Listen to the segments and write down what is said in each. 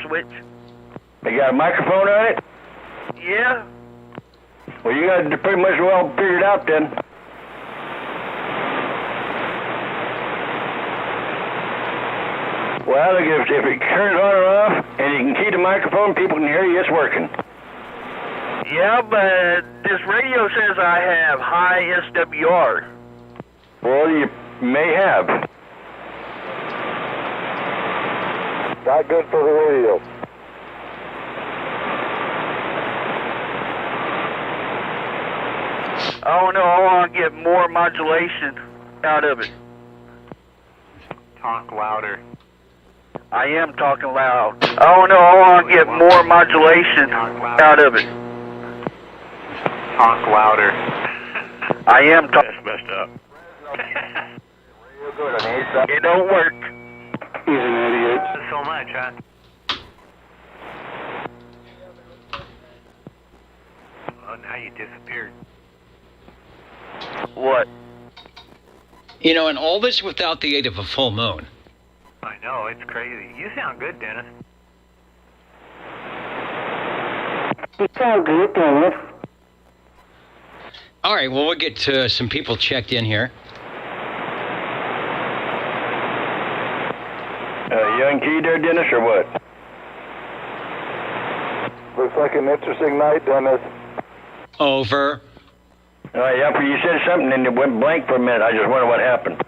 switch. They got a microphone on it? Yeah. Well, you got it pretty much well figured out then. Well, if it turns on or off, and you can key the microphone, people can hear you, it's working. Yeah, but this radio says I have high SWR. Well, you may have. Not good for the radio. Oh no, I want to get more modulation out of it. Talk louder. I am talking loud. Oh no, I want to get more modulation out of it. Talk louder. I am talking. That's messed up. It don't work. He's an idiot. So much, huh? Well, now you disappeared. What? You know, and all this without the aid of a full moon. I know, it's crazy. You sound good, Dennis. You sound good, Dennis. All right, well, we'll get some people checked in here. Young key there, Dennis, or what? Looks like an interesting night, Dennis. Over. Yeah, after you said something and it went blank for a minute, I just wondered what happened.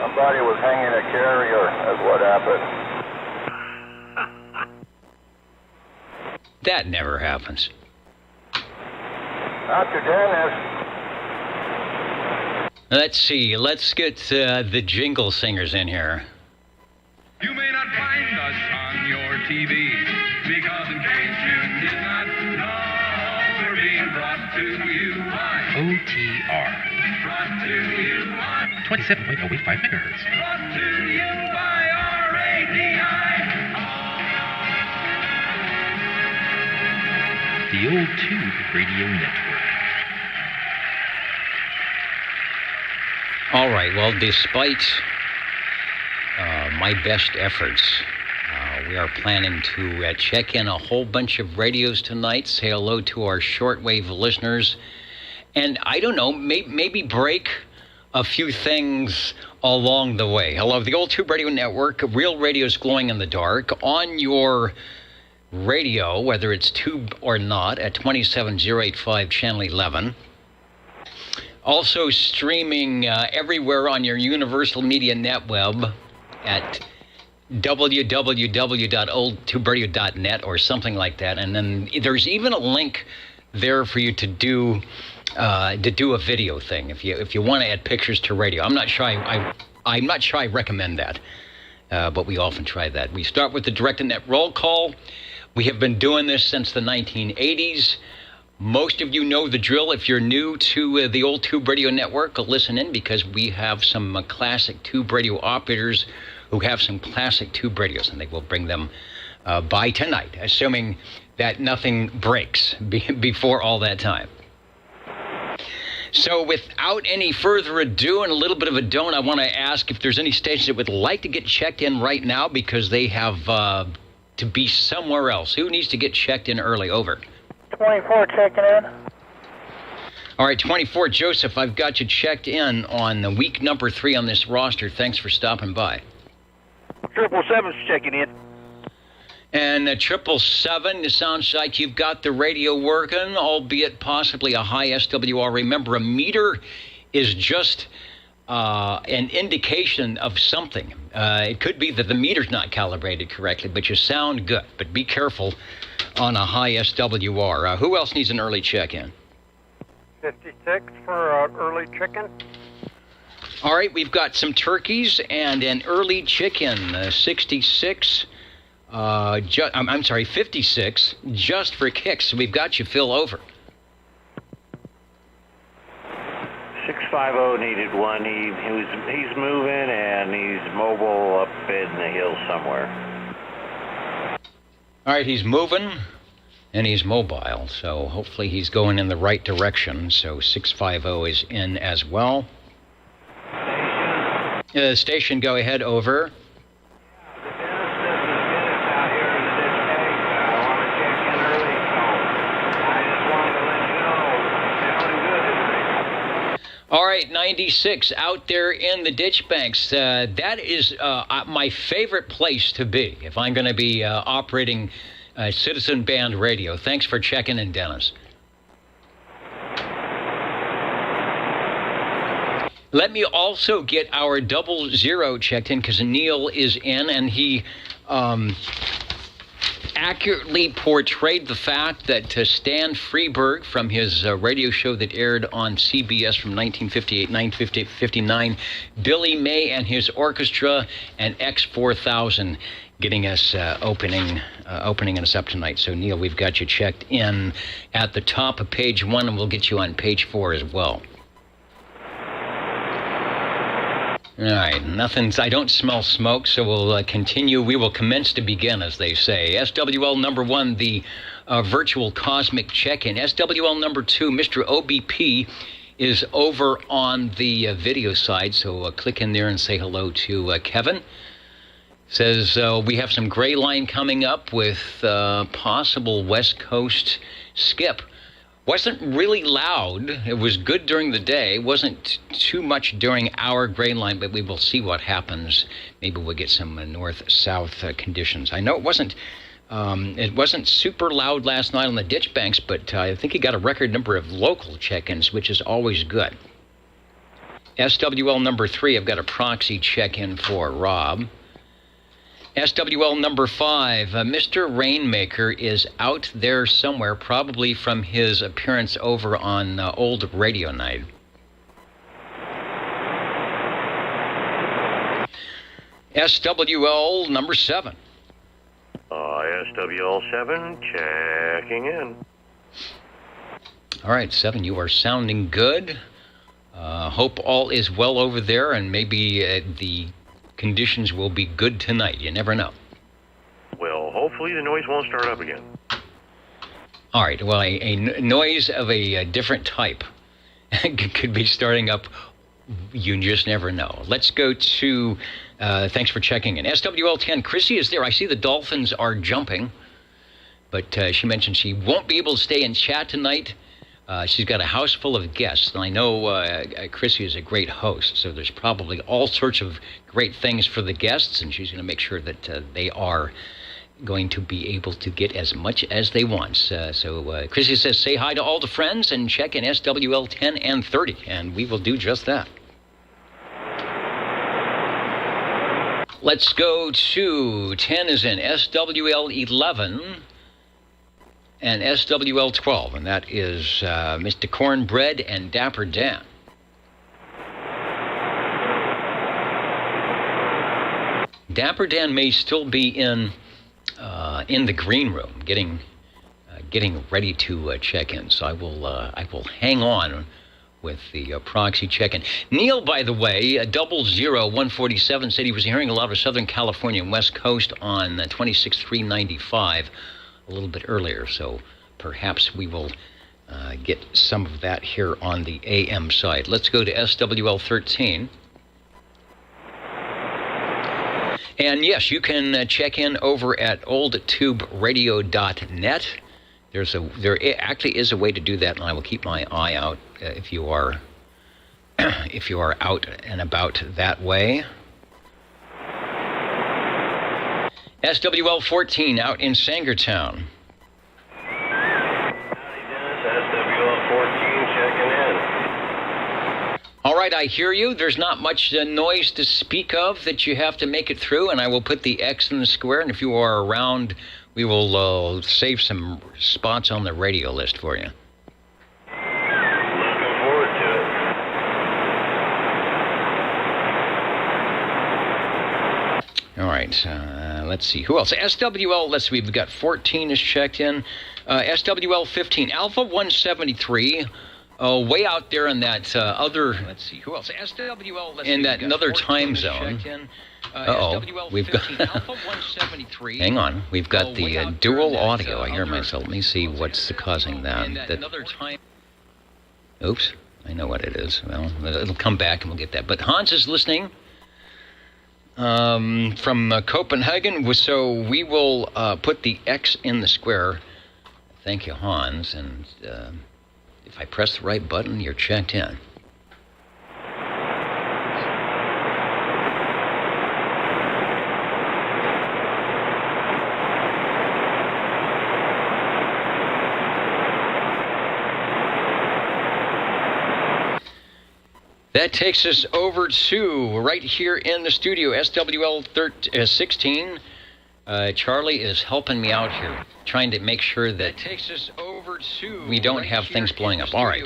Somebody was hanging a carrier, that's what happened. That never happens. Dr. Dennis. Let's see. Let's get the Jingle singers in here. You may not find us on your TV, because in case you did not know, we're being brought to you by OTR. Brought to you by 27.085 megahertz. Brought to you by RADI. The Old Tube Radio Network. All right. Well, despite my best efforts, we are planning to check in a whole bunch of radios tonight, say hello to our shortwave listeners, and I don't know, maybe break a few things along the way. Hello, the Old Tube Radio Network, real radios glowing in the dark, on your radio, whether it's tube or not, at 27085 channel 11. Also streaming everywhere on your Universal Media Netweb at www.oldtuberadio.net or something like that. And then there's even a link there for you to do a video thing if you want to add pictures to radio. I'm not sure I recommend that, but we often try that. We start with the direct net roll call. We have been doing this since the 1980s. Most of you know the drill. If you're new to the Old Tube Radio Network, listen in, because we have some classic tube radio operators who have some classic tube radios, and they will bring them by tonight, assuming that nothing breaks before all that time. So without any further ado, and a little bit of a don't, I want to ask if there's any stations that would like to get checked in right now because they have to be somewhere else. Who needs to get checked in early? Over. 24 checking in. All right, 24. Joseph, I've got you checked in on the week number 3 on this roster. Thanks for stopping by. 777's checking in. And 777, it sounds like you've got the radio working, albeit possibly a high SWR. Remember, a meter is just an indication of something. It could be that the meter's not calibrated correctly, but you sound good. But be careful on a high SWR. Who else needs an early check-in? 56 for early chicken. All right, we've got some turkeys and an early chicken. 66. I'm sorry, 56. Just for kicks. We've got you, Phil. Over. 650 needed one. He's moving and he's mobile up in the hills somewhere. All right, he's moving and he's mobile, so hopefully he's going in the right direction. So 650 is in as well. Station. Station, go ahead. Over. Dennis says 96 out there in the ditch banks. That is my favorite place to be if I'm going to be operating Citizen Band Radio. Thanks for checking in, Dennis. Let me also get our 00 checked in because Neil is in, and he accurately portrayed the fact that Stan Freberg from his radio show that aired on CBS from 1958, 1959, Billy May and his orchestra, and X4000 getting us opening us up tonight. So, Neil, we've got you checked in at the top of page 1, and we'll get you on page 4 as well. All right, I don't smell smoke, so we'll continue. We will commence to begin, as they say. SWL number 1, the virtual cosmic check-in. SWL number 2, Mr. OBP, is over on the video side, so click in there and say hello to Kevin. Says we have some gray line coming up with possible West Coast skip. Wasn't really loud. It was good during the day. Wasn't too much during our gray line, but we will see what happens. Maybe we'll get some north-south conditions. I know it wasn't super loud last night on the ditch banks, but I think he got a record number of local check-ins, which is always good. SWL number 3, I've got a proxy check-in for Rob. SWL number 5, Mr. Rainmaker is out there somewhere, probably from his appearance over on Old Radio Night. SWL number 7. SWL 7, checking in. All right, 7, you are sounding good. Hope all is well over there, and maybe the conditions will be good tonight. You never know. Well, hopefully the noise won't start up again. All right. Well, a noise of a different type could be starting up. You just never know. Let's go to, thanks for checking in. SWL 10, Chrissy is there. I see the dolphins are jumping, but she mentioned she won't be able to stay and chat tonight. She's got a house full of guests, and I know Chrissy is a great host, so there's probably all sorts of great things for the guests, and she's going to make sure that they are going to be able to get as much as they want. So Chrissy says, say hi to all the friends and check in SWL 10 and 30, and we will do just that. Let's go to 10 is in SWL 11. And SWL 12, and that is Mr. Cornbread and Dapper Dan. Dapper Dan may still be in the green room, getting ready to check in. So I will hang on with the proxy check-in. Neil, by the way, 00147 said he was hearing a lot of Southern California and West Coast on 26.395. A little bit earlier, so perhaps we will get some of that here on the AM side. Let's go to SWL 13. And yes, you can check in over at oldtuberadio.net. There actually is a way to do that, and I will keep my eye out if you are out and about that way. SWL 14 out in Sangertown. Howdy, Dennis. SWL 14 checking in. All right, I hear you. There's not much noise to speak of that you have to make it through, and I will put the X in the square, and if you are around, we will save some spots on the radio list for you. Looking forward to it. All right, let's see. Who else? SWL, let's see, we've got 14 is checked in. SWL 15, Alpha 173, way out there in that other, let's see, who else? SWL, in that another time zone. We've got, hang on, we've got the dual audio. I hear myself. Let me see what's causing that. Oops, I know what it is. Well, it'll come back and we'll get that. But Hans is listening. From Copenhagen, so we will put the X in the square. Thank you, Hans. And if I press the right button, you're checked in. That takes us over to right here in the studio, SWL 16. Charlie is helping me out here, trying to make sure that takes us over to we don't have things blowing up. All right.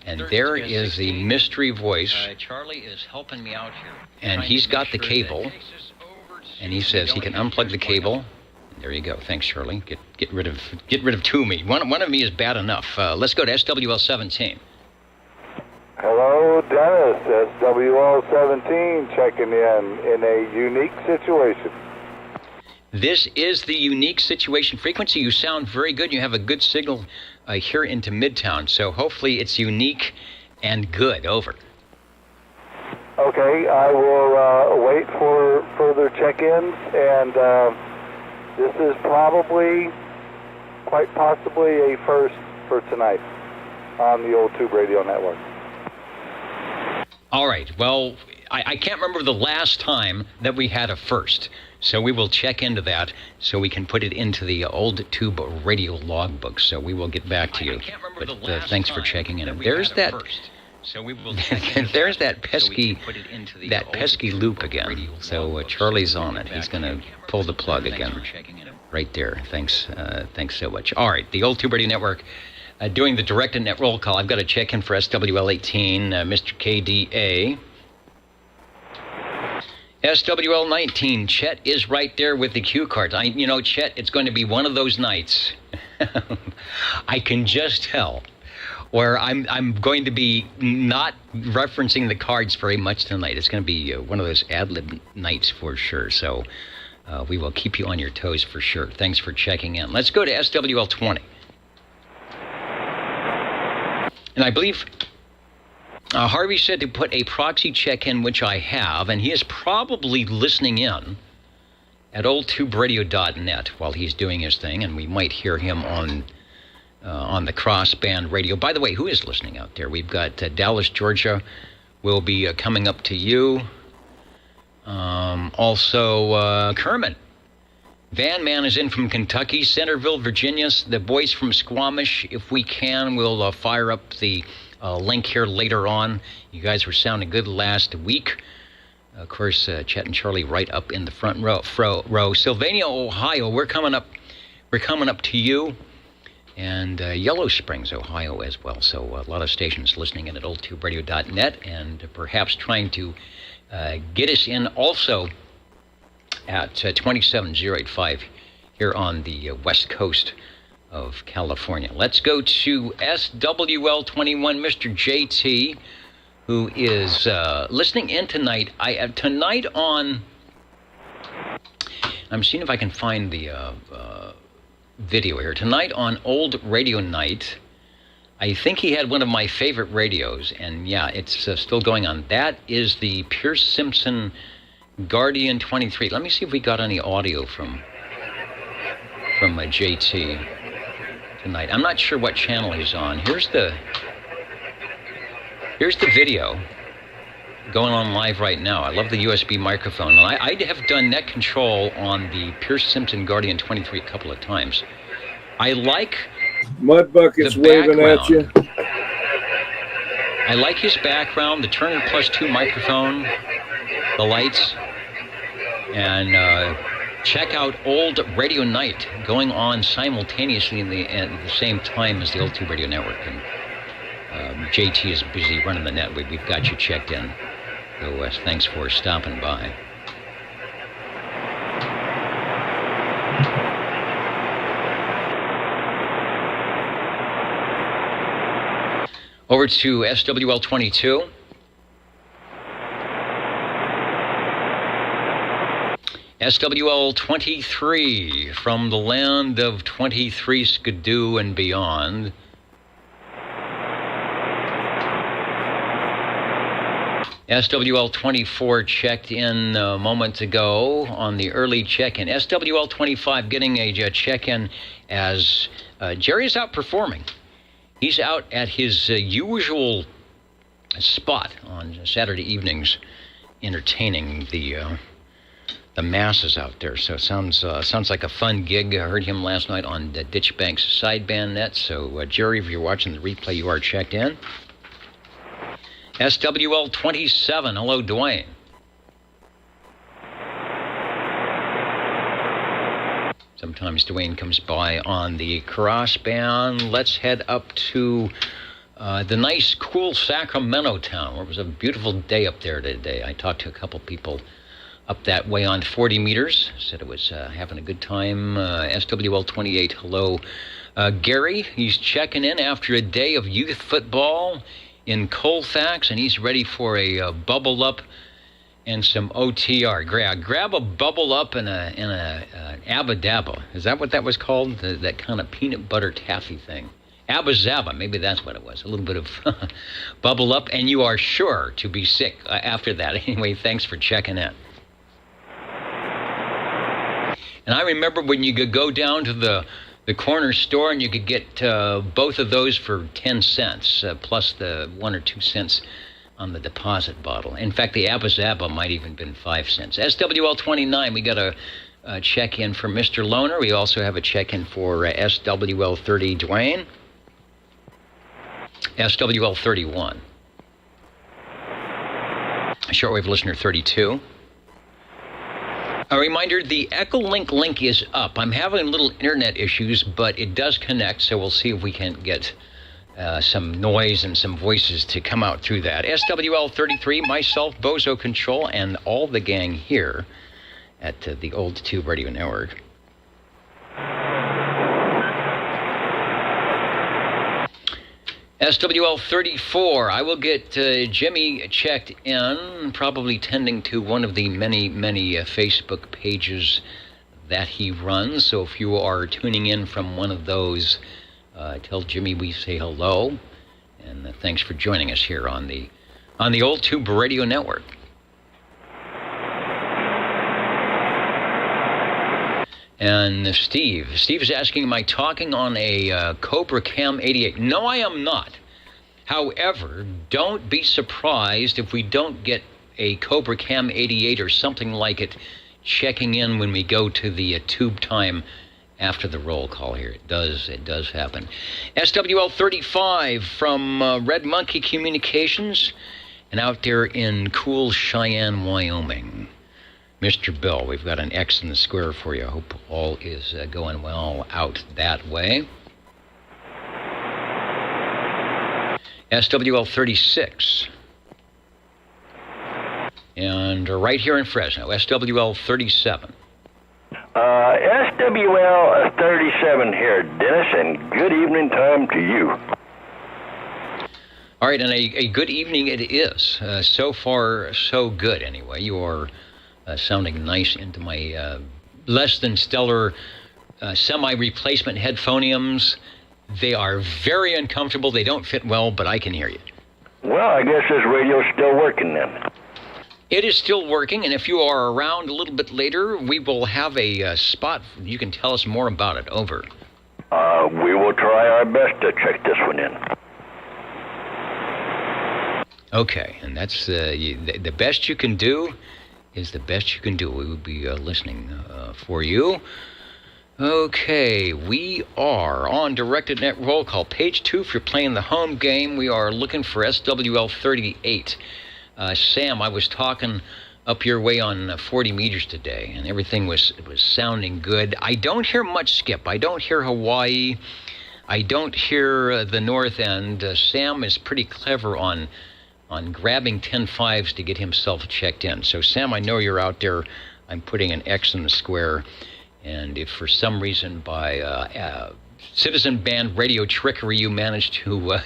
And there is the mystery voice. Charlie is helping me out here. And he's got the cable. And he says he can unplug the cable. There you go. Thanks, Charlie. Get rid of two of me. One of me is bad enough. Let's go to SWL 17. Hello, Dennis, SWL 17, checking in a unique situation. This is the unique situation frequency. You sound very good. You have a good signal here into Midtown. So hopefully it's unique and good. Over. Okay, I will wait for further check-ins, and this is probably, quite possibly, a first for tonight on the old Tube Radio Network. All right. Well, I can't remember the last time that we had a first. So we will check into that so we can put it into the old Tube Radio logbook. So we will get back to you. But thanks for checking in. And there's that. So we will. There's that pesky loop again. So Charlie's on it. He's going to pull the plug again. Right there. Thanks so much. All right. The old Tube Radio Network. Doing the direct net roll call. I've got to check in for SWL 18, Mr. KDA. SWL 19, Chet is right there with the cue cards. Chet, it's going to be one of those nights. I can just tell where I'm going to be not referencing the cards very much tonight. It's going to be one of those ad-lib nights for sure. So we will keep you on your toes for sure. Thanks for checking in. Let's go to SWL 20. And I believe Harvey said to put a proxy check in, which I have, and he is probably listening in at oldtuberadio.net while he's doing his thing, and we might hear him on the crossband radio. By the way, who is listening out there? We've got Dallas, Georgia, will be coming up to you. Also, Kermit. Van Man is in from Kentucky, Centerville, Virginia. The boys from Squamish, if we can, we'll fire up the link here later on. You guys were sounding good last week. Of course, Chet and Charlie right up in the front row. Sylvania, Ohio, we're coming up to you. And Yellow Springs, Ohio as well. So a lot of stations listening in at oldtuberadio.net and perhaps trying to get us in also at 27085 here on the west coast of California. Let's go to SWL 21, Mr. JT, who is listening in tonight. Tonight on, I'm seeing if I can find the video here. Tonight on Old Radio Night, I think he had one of my favorite radios, and yeah, it's still going on. That is the Pierce Simpson Guardian 23. Let me see if we got any audio from JT tonight. I'm not sure what channel he's on. Here's the video going on live right now. I love the USB microphone. And I have done net control on the Pierce Simpson Guardian 23 a couple of times. I like mud buckets waving at you. I like his background, the Turner Plus 2 microphone, the lights, and check out Old Radio Night going on simultaneously at the same time as the Old Tube Radio Network. And JT is busy running the net. We've got you checked in. So thanks for stopping by. Over to SWL 22. SWL 23 from the land of 23 Skidoo and beyond. SWL 24 checked in a moment ago on the early check-in. SWL 25 getting a check-in as Jerry's out performing. He's out at his usual spot on Saturday evenings, entertaining the masses out there. So it sounds like a fun gig. I heard him last night on the Ditchbank's sideband net. So Jerry, if you're watching the replay, you are checked in. SWL 27. Hello, Dwayne. Sometimes Dwayne comes by on the crossband. Let's head up to the nice, cool Sacramento town, where it was a beautiful day up there today. I talked to a couple people up that way on 40 meters. Said it was having a good time. SWL 28, hello. Gary, he's checking in after a day of youth football in Colfax, and he's ready for a bubble up and some OTR. Grab a bubble up and a Abba Dabba. Is that what that was called? That kind of peanut butter taffy thing. Abba Zabba, maybe that's what it was. A little bit of bubble up, and you are sure to be sick after that. Anyway, thanks for checking in. And I remember when you could go down to the corner store and you could get both of those for 10 cents, plus the 1 or 2 cents on the deposit bottle. In fact, the Abba Zabba might even been 5 cents. SWL 29, we got a check-in for Mr. Loner. We also have a check-in for SWL 30, Dwayne. SWL 31. Shortwave listener 32. A reminder, the Echolink link is up. I'm having little internet issues, but it does connect, so we'll see if we can get some noise and some voices to come out through that. SWL 33, myself, Bozo Control, and all the gang here at the Old Tube Radio Network. SWL 34, I will get Jimmy checked in, probably tending to one of the many, many Facebook pages that he runs. So if you are tuning in from one of those, tell Jimmy we say hello. And thanks for joining us here on the Old Tube Radio Network. And Steve is asking, am I talking on a Cobra Cam 88? No, I am not. However, don't be surprised if we don't get a Cobra Cam 88 or something like it checking in when we go to the tube time after the roll call here. It does happen. SWL 35 from Red Monkey Communications and out there in cool Cheyenne, Wyoming. Mr. Bill, we've got an X in the square for you. I hope all is going well out that way. SWL 36. And right here in Fresno, SWL 37. SWL 37 here, Dennis, and good evening time to you. All right, and a good evening it is. So far, so good anyway. You are sounding nice into my less than stellar semi-replacement headphoniums. They are very uncomfortable. They don't fit well, but I can hear you. Well, I guess this radio's still working then. It is still working, and if you are around a little bit later, we will have a spot. You can tell us more about it. Over. We will try our best to check this one in. Okay, and that's the best you can do is the best you can do. We will be listening for you. Okay, we are on Directed Net Roll Call. Page 2, if you're playing the home game, we are looking for SWL 38. Sam, I was talking up your way on 40 meters today, and everything was sounding good. I don't hear much skip. I don't hear Hawaii. I don't hear the north end. Sam is pretty clever on grabbing 10.5s to get himself checked in. So, Sam, I know you're out there. I'm putting an X in the square. And if for some reason by Citizen Band radio trickery you manage to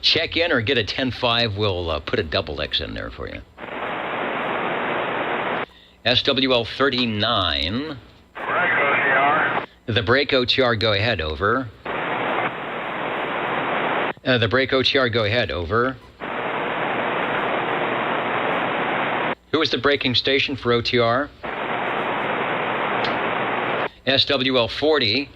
check in or get a 10.5, we'll put a double X in there for you. SWL 39. Break OTR. The break OTR, go ahead, over. The break OTR, go ahead, over. Who is the breaking station for OTR? SWL 40.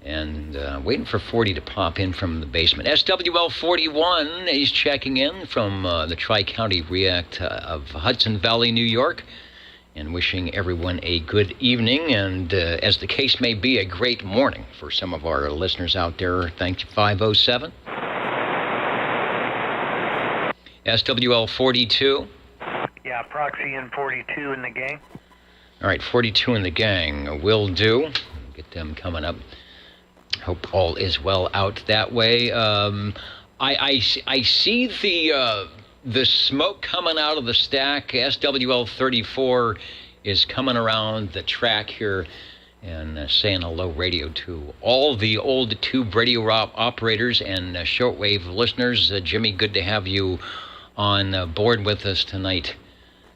And waiting for 40 to pop in from the basement. SWL 41 is checking in from the Tri-County React of Hudson Valley, New York, and wishing everyone a good evening and, as the case may be, a great morning for some of our listeners out there. Thank you, 507. SWL 42. Yeah, Proxy and 42 in the gang. All right, 42 in the gang will do. Get them coming up. Hope all is well out that way. I see the smoke coming out of the stack. SWL 34 is coming around the track here and saying hello radio to all the old tube radio operators and shortwave listeners. Jimmy, good to have you on board with us tonight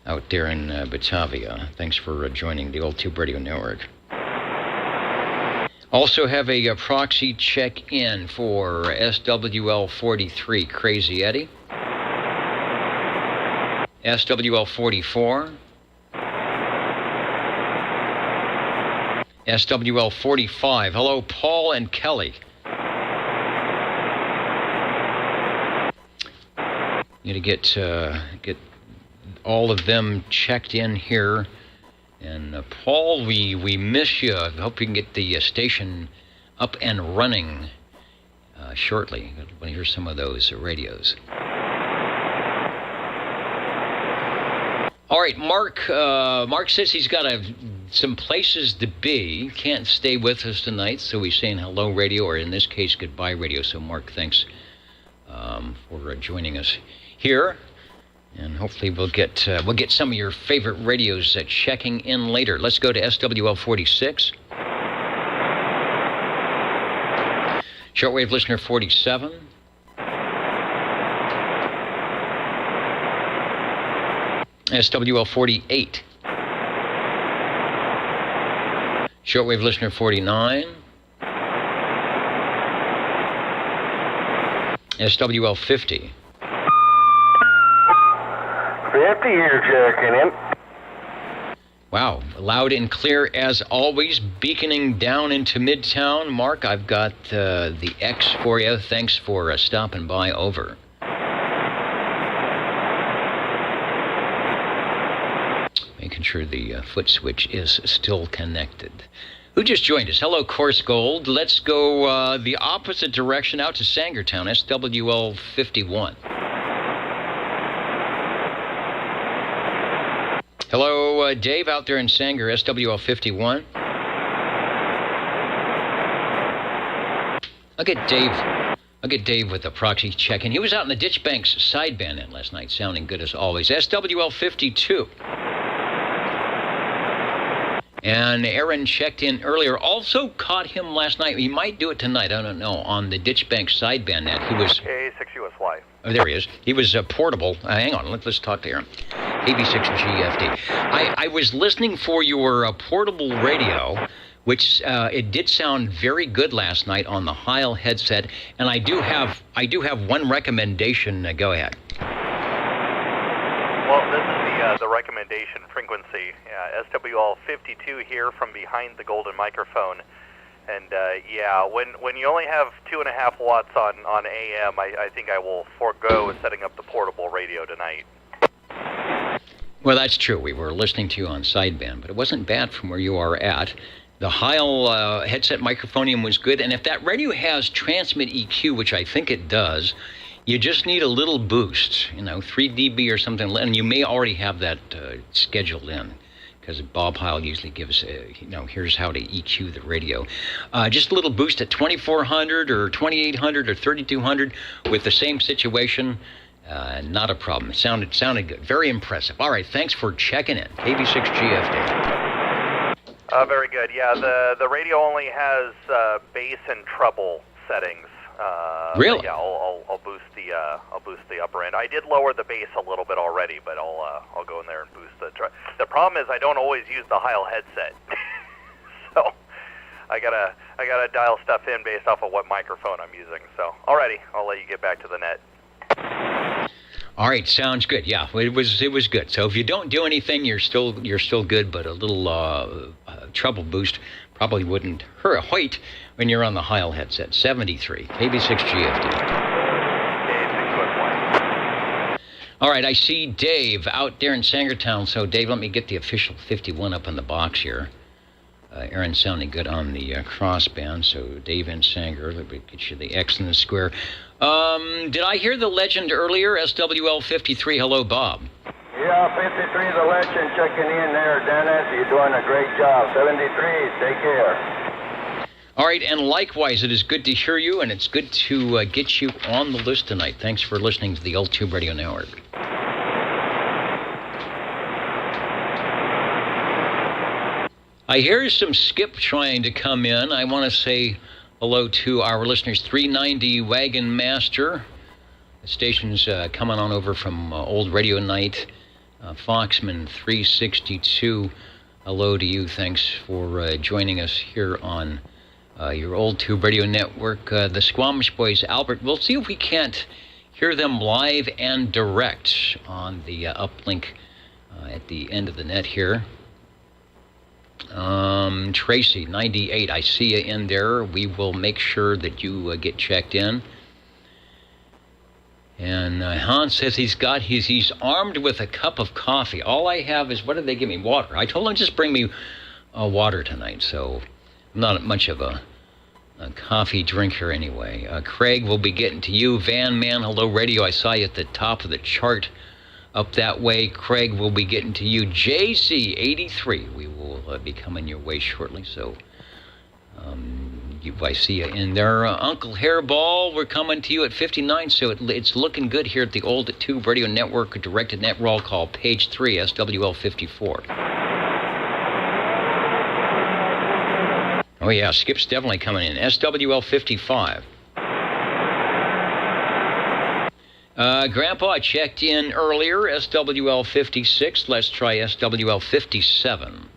out there in Batavia. Thanks for joining the old tube radio network. Also have a proxy check-in for SWL 43, Crazy Eddie. SWL 44. SWL 45. Hello, Paul and Kelly. Need to get all of them checked in here. And Paul, we miss you. I hope you can get the station up and running shortly. I want to hear some of those radios. All right, Mark. Mark says he's got some places to be. Can't stay with us tonight, so he's saying hello radio, or in this case, goodbye radio. So Mark, thanks for joining us here. And hopefully we'll get some of your favorite radios checking in later. Let's go to SWL 46. Shortwave listener 47. SWL 48. Shortwave listener 49. SWL 50. 50 here, checking in. Wow, loud and clear as always, beaconing down into Midtown. Mark, I've got the X for you. Thanks for stopping by. Over. Making sure the foot switch is still connected. Who just joined us? Hello, Course Gold. Let's go the opposite direction out to Sangertown, SWL 51. Hello, Dave out there in Sanger, SWL 51. I'll get Dave with the proxy check-in. He was out in the Ditch Banks sideband end last night, sounding good as always. SWL 52. And Aaron checked in earlier. Also caught him last night. He might do it tonight. I don't know. On the Ditch Banks sideband net. He was... A6USY. Oh, there he is. He was portable. Hang on. Let's talk to Aaron. AB6GFD. I was listening for your portable radio, which it did sound very good last night on the Heil headset. And I do have one recommendation. Go ahead. Well, this is the recommendation frequency. SWL 52 here from behind the golden microphone. And when you only have 2.5 watts on AM, I think I will forego setting up the portable radio tonight. Well, that's true. We were listening to you on sideband, but it wasn't bad from where you are at. The Heil headset microphonium was good, and if that radio has transmit EQ, which I think it does, you just need a little boost, 3 dB or something, and you may already have that scheduled in, because Bob Heil usually gives, here's how to EQ the radio. Just a little boost at 2400 or 2800 or 3200 with the same situation. Not a problem. It sounded good. Very impressive. All right, thanks for checking in. KB6GFD. Very good. Yeah, the radio only has bass and treble settings. Really? Yeah, I'll boost the upper end. I did lower the bass a little bit already, but I'll go in there and boost the treble. The problem is I don't always use the Heil headset, so I gotta dial stuff in based off of what microphone I'm using. So, alrighty, I'll let you get back to the net. All right, sounds good. Yeah, it was good. So if you don't do anything, you're still good, but a little treble boost probably wouldn't hurt when you're on the Heil headset. 73 KB6GFD. All right, I see Dave out there in Sangertown. So Dave, let me get the official 51 up in the box here. Aaron sounding good on the crossband, so Dave and Sanger, let me get you the X in the square. Did I hear the legend earlier? SWL 53, hello, Bob. Yeah, 53, the legend, checking in there, Dennis. You're doing a great job. 73, take care. All right, and likewise, it is good to hear you, and it's good to get you on the list tonight. Thanks for listening to the Old Tube Radio Network. I hear some skip trying to come in. I want to say hello to our listeners, 390 Wagon Master. The station's coming on over from Old Radio Night. Foxman 362, hello to you. Thanks for joining us here on your Old Tube Radio Network. The Squamish Boys, Albert, we'll see if we can't hear them live and direct on the uplink at the end of the net here. Tracy, 98, I see you in there. We will make sure that you get checked in. And Hans says he's armed with a cup of coffee. All I have is, what did they give me? Water. I told him just bring me water tonight, so I'm not much of a coffee drinker anyway. Craig will be getting to you. Van Man, hello radio. I saw you at the top of the chart up that way. Craig will be getting to you. JC 83, we will be coming your way shortly, so I see you in there. Uncle Hairball, we're coming to you at 59, so it's looking good here at the Old Tube Radio Network, directed net roll call, page 3, SWL 54. Oh yeah, Skip's definitely coming in. SWL 55. Grandpa, I checked in earlier, SWL 56. Let's try SWL 57.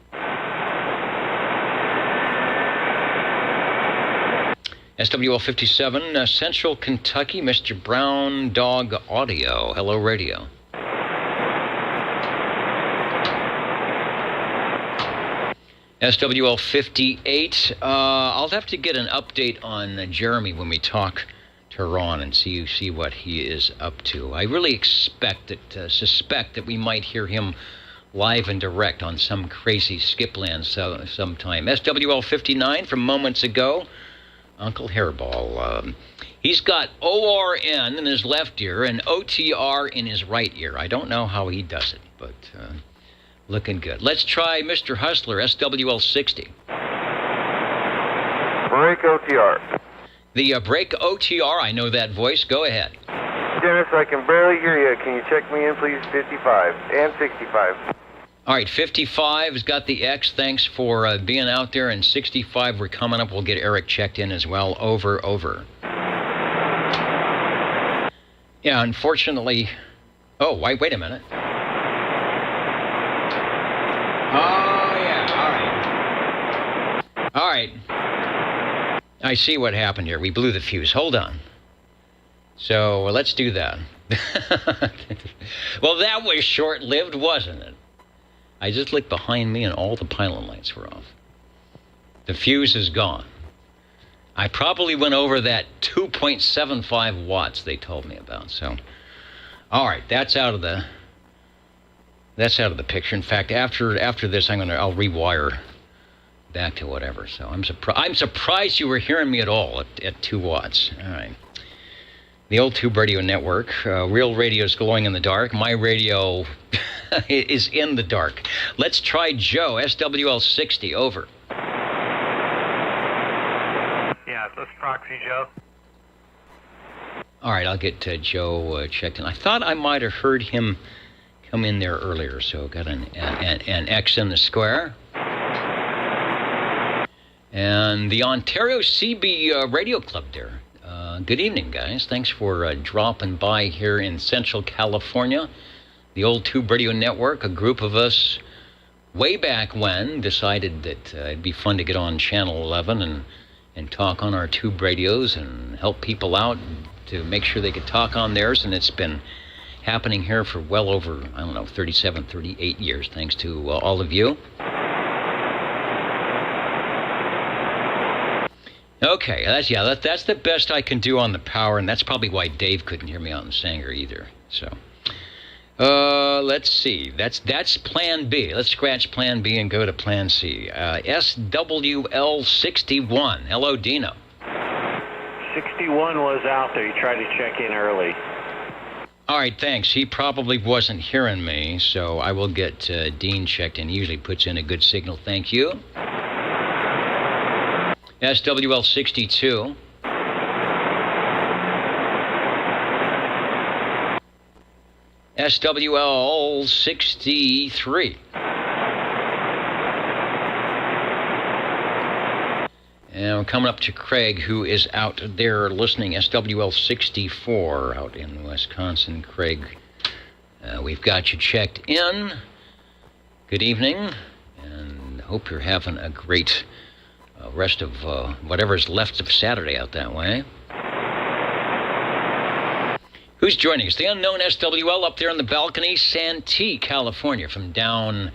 SWL 57, Central Kentucky, Mr. Brown Dog Audio. Hello, radio. SWL 58. I'll have to get an update on Jeremy when we talk to Ron and see what he is up to. I really suspect that we might hear him live and direct on some crazy skipland sometime. SWL 59 from moments ago. Uncle Hairball. He's got ORN in his left ear and OTR in his right ear. I don't know how he does it, but looking good. Let's try Mr. Hustler, SWL 60. Break OTR. The break OTR, I know that voice. Go ahead. Dennis, I can barely hear you. Can you check me in, please? 55 and 65. All right, 55 has got the X. Thanks for being out there. And 65, we're coming up. We'll get Eric checked in as well. Over. Yeah, unfortunately... Oh, wait a minute. Oh, yeah, all right. I see what happened here. We blew the fuse. Hold on. So, let's do that. Well, that was short-lived, wasn't it? I just looked behind me and all the pylon lights were off. The fuse is gone. I probably went over that 2.75 watts they told me about. So, all right, that's out of the picture. In fact, after this, I'll rewire back to whatever. So I'm surprised you were hearing me at all at 2 watts. All right. The Old Tube Radio Network. Real radio is glowing in the dark. My radio is in the dark. Let's try Joe, SWL 60, over. Yeah, let's proxy Joe. All right, I'll get Joe checked in. I thought I might have heard him come in there earlier, so got an X in the square. And the Ontario CB Radio Club there. Good evening, guys. Thanks for dropping by here in Central California. The Old Tube Radio Network, a group of us way back when decided that it'd be fun to get on Channel 11 and talk on our tube radios and help people out to make sure they could talk on theirs. And it's been happening here for well over, 37, 38 years, thanks to all of you. Okay, that's the best I can do on the power, and that's probably why Dave couldn't hear me out in Sanger either. So, Let's see. That's Plan B. Let's scratch Plan B and go to Plan C. SWL61. Hello, Dino. 61 was out there. He tried to check in early. All right, thanks. He probably wasn't hearing me, so I will get Dean checked in. He usually puts in a good signal. Thank you. SWL62. SWL63. And we're coming up to Craig, who is out there listening. SWL64 out in Wisconsin. Craig, we've got you checked in. Good evening, and hope you're having a great rest of whatever's left of Saturday out that way. Who's joining us? The unknown SWL up there in the balcony, Santee, California, from down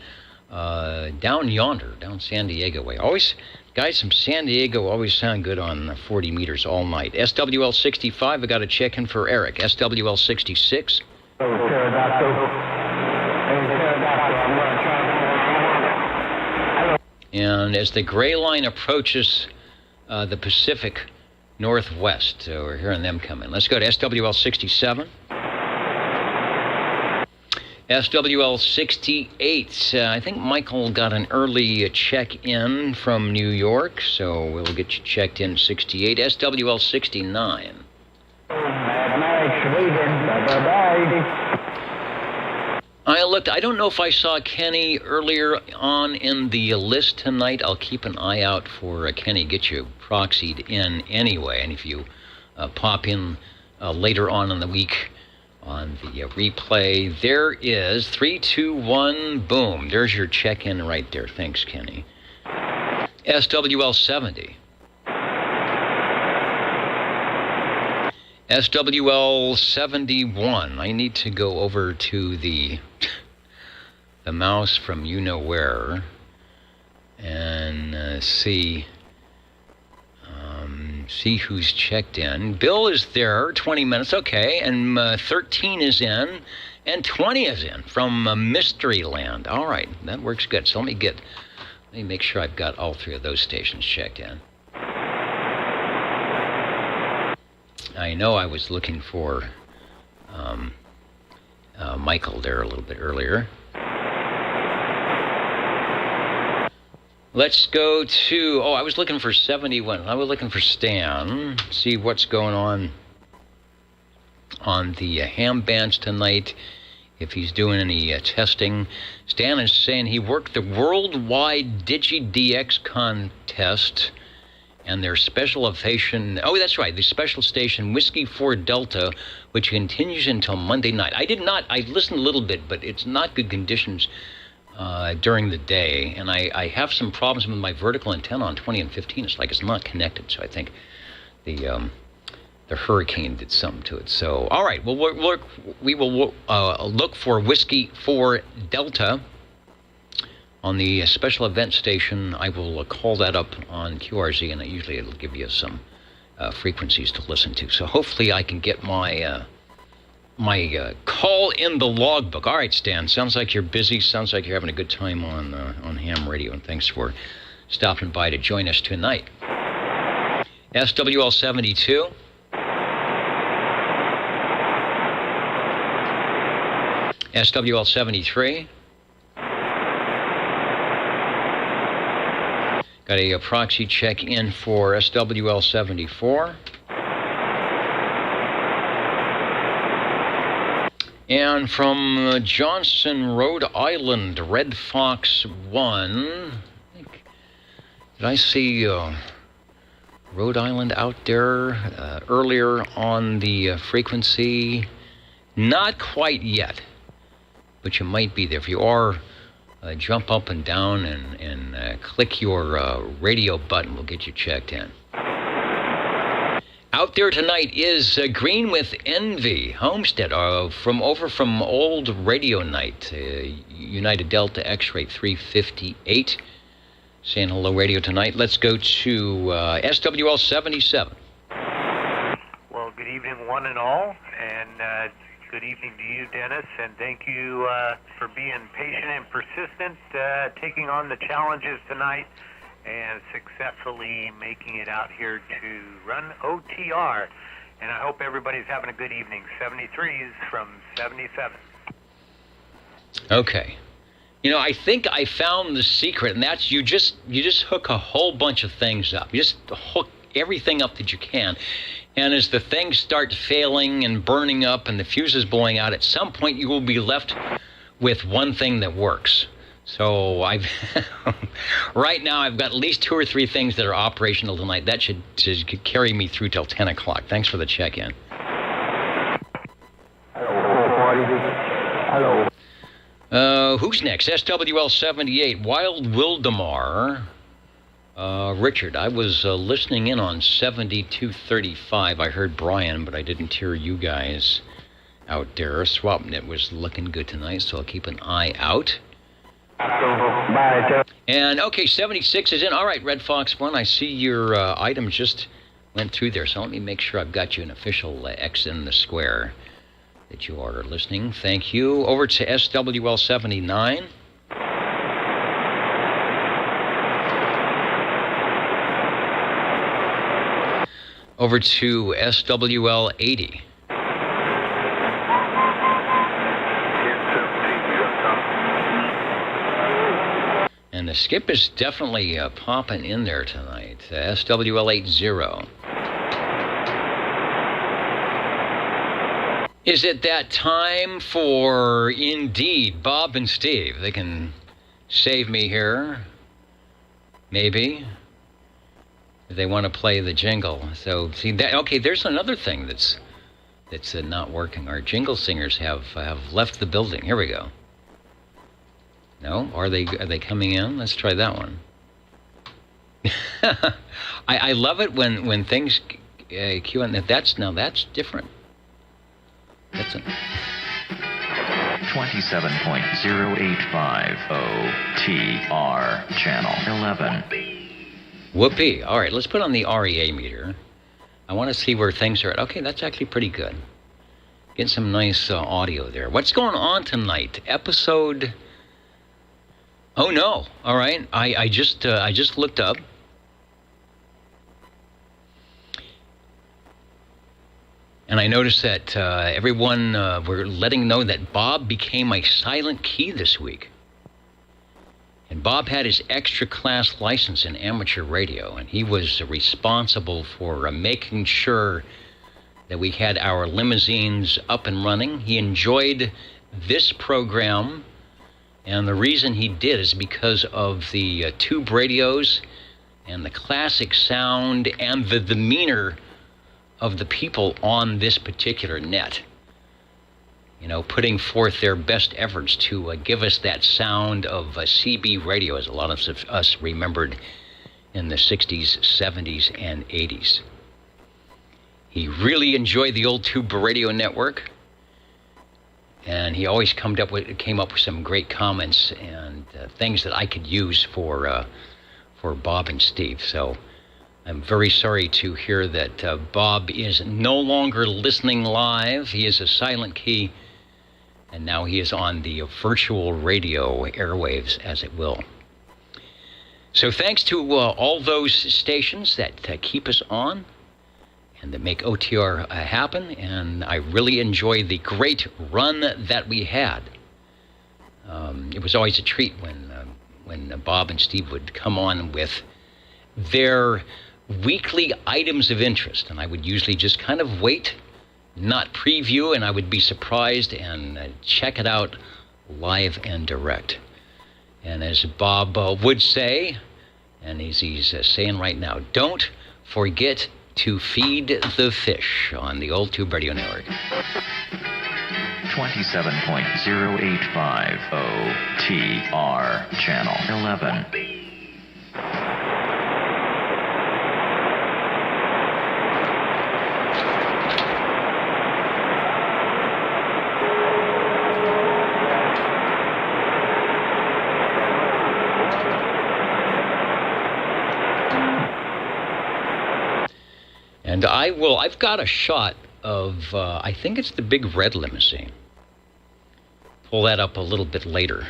yonder, down San Diego way. Always, guys from San Diego always sound good on 40 meters all night. SWL 65, I got to check in for Eric. SWL 66. And as the gray line approaches the Pacific Northwest, so we're hearing them coming. Let's go to SWL 67. SWL 68. I think Michael got an early check-in from New York, so we'll get you checked in 68. SWL 69. I looked. I don't know if I saw Kenny earlier on in the list tonight. I'll keep an eye out for Kenny. Get you proxied in anyway. And if you pop in later on in the week on the replay, there is 321. Boom. There's your check-in right there. Thanks, Kenny. SWL 70. SWL 71. I need to go over to the mouse from you-know-where and see who's checked in. Bill is there, 20 minutes, okay, and 13 is in, and 20 is in from Mystery Land. All right, that works good. So let me make sure I've got all three of those stations checked in. I know I was looking for Michael there a little bit earlier. Let's go to, I was looking for 71. I was looking for Stan. See what's going on the ham bands tonight, if he's doing any testing. Stan is saying he worked the worldwide DigiDX contest and their special station, that's right, the special station Whiskey 4 Delta, which continues until Monday night. I listened a little bit, but it's not good conditions during the day, and I have some problems with my vertical antenna on 20 and 15. It's like it's not connected, so I think the hurricane did something to it. So, all right, well, we will look for Whiskey 4 Delta on the special event station. I will call that up on QRZ, and usually it'll give you some frequencies to listen to. So hopefully I can get my call in the logbook. All right, Stan, sounds like you're busy. Sounds like you're having a good time on ham radio, and thanks for stopping by to join us tonight. SWL 72. SWL 73. Got a proxy check-in for SWL 74. And from Johnson, Rhode Island, Red Fox 1. Did I see Rhode Island out there earlier on the frequency? Not quite yet, but you might be there. If you are, jump up and down and click your radio button. We'll get you checked in. Out there tonight is Green with Envy, Homestead, from Old Radio Night, United Delta X-Ray 358. Saying hello radio tonight. Let's go to SWL 77. Well, good evening one and all, and Good evening to you, Dennis, and thank you for being patient and persistent, taking on the challenges tonight, and successfully making it out here to run OTR. And I hope everybody's having a good evening. 73s from 77. Okay. You know, I think I found the secret, and that's you just hook a whole bunch of things up. You just hook everything up that you can. And as the things start failing and burning up and the fuse is blowing out, at some point you will be left with one thing that works. So right now I've got at least 2 or 3 things that are operational tonight. That should carry me through till 10 o'clock. Thanks for the check-in. Hello. Who's next? SWL 78, Wild Wildemar. Richard, I was listening in on 7235. I heard Brian, but I didn't hear you guys out there. SwapNet was looking good tonight, so I'll keep an eye out. And, okay, 76 is in. All right, Red Fox 1, I see your item just went through there, so let me make sure I've got you an official X in the square that you are listening. Thank you. Over to SWL 79. Over to SWL 80. And the skip is definitely popping in there tonight. SWL 80. Is it that time for, indeed, Bob and Steve? They can save me here. Maybe. If they want to play the jingle. So, see, that, okay, there's another thing that's not working. Our jingle singers have left the building. Here we go. No? Are they coming in? Let's try that one. I love it when things cue in. That's different. That's it. 27.085 OTR channel 11. Whoopee. All right, let's put on the REA meter. I want to see where things are at. Okay, that's actually pretty good. Getting some nice audio there. What's going on tonight? Episode... Oh, no. All right. I just looked up. And I noticed that everyone were letting know that Bob became a silent key this week. And Bob had his extra class license in amateur radio, and he was responsible for making sure that we had our limousines up and running. He enjoyed this program, and the reason he did is because of the tube radios and the classic sound and the demeanor of the people on this particular net. You know, putting forth their best efforts to give us that sound of CB radio, as a lot of us remembered in the 60s, 70s, and 80s. He really enjoyed the old tube radio network, and he always came up with some great comments and things that I could use for Bob and Steve. So I'm very sorry to hear that Bob is no longer listening live. He is a silent key, and now he is on the virtual radio airwaves, as it will. So thanks to all those stations that keep us on and that make OTR happen, and I really enjoy the great run that we had. It was always a treat when Bob and Steve would come on with their weekly items of interest, and I would usually just kind of wait, not preview, and I would be surprised and check it out live and direct. And as Bob would say, and as he's saying right now, don't forget to feed the fish on the old Tube Radio Network. 27.085 OTR channel 11. And I've got a shot of, I think it's the big red limousine. Pull that up a little bit later.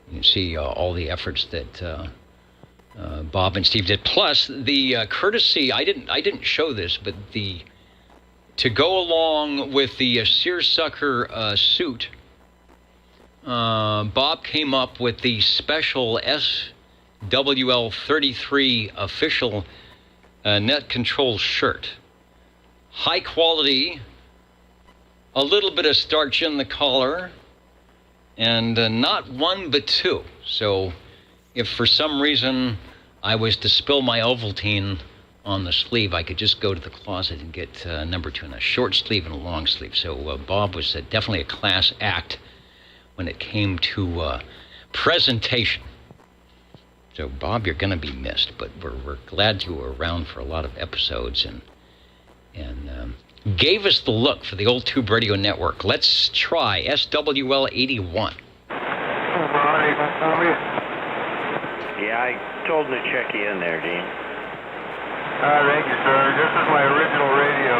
You can see all the efforts that Bob and Steve did. Plus, the courtesy, I didn't show this, but to go along with the seersucker suit, Bob came up with the special SWL33 official net control shirt. High quality, a little bit of starch in the collar, and not one but two. So if for some reason I was to spill my Ovaltine on the sleeve, I could just go to the closet and get number 2 in a short sleeve and a long sleeve. So Bob was definitely a class act when it came to presentation. So Bob, you're going to be missed, but we're glad you were around for a lot of episodes and gave us the look for the old Tube Radio Network. Let's try SWL81. Yeah, I told him to check you in there, Dean. Thank you, sir. This is my original radio.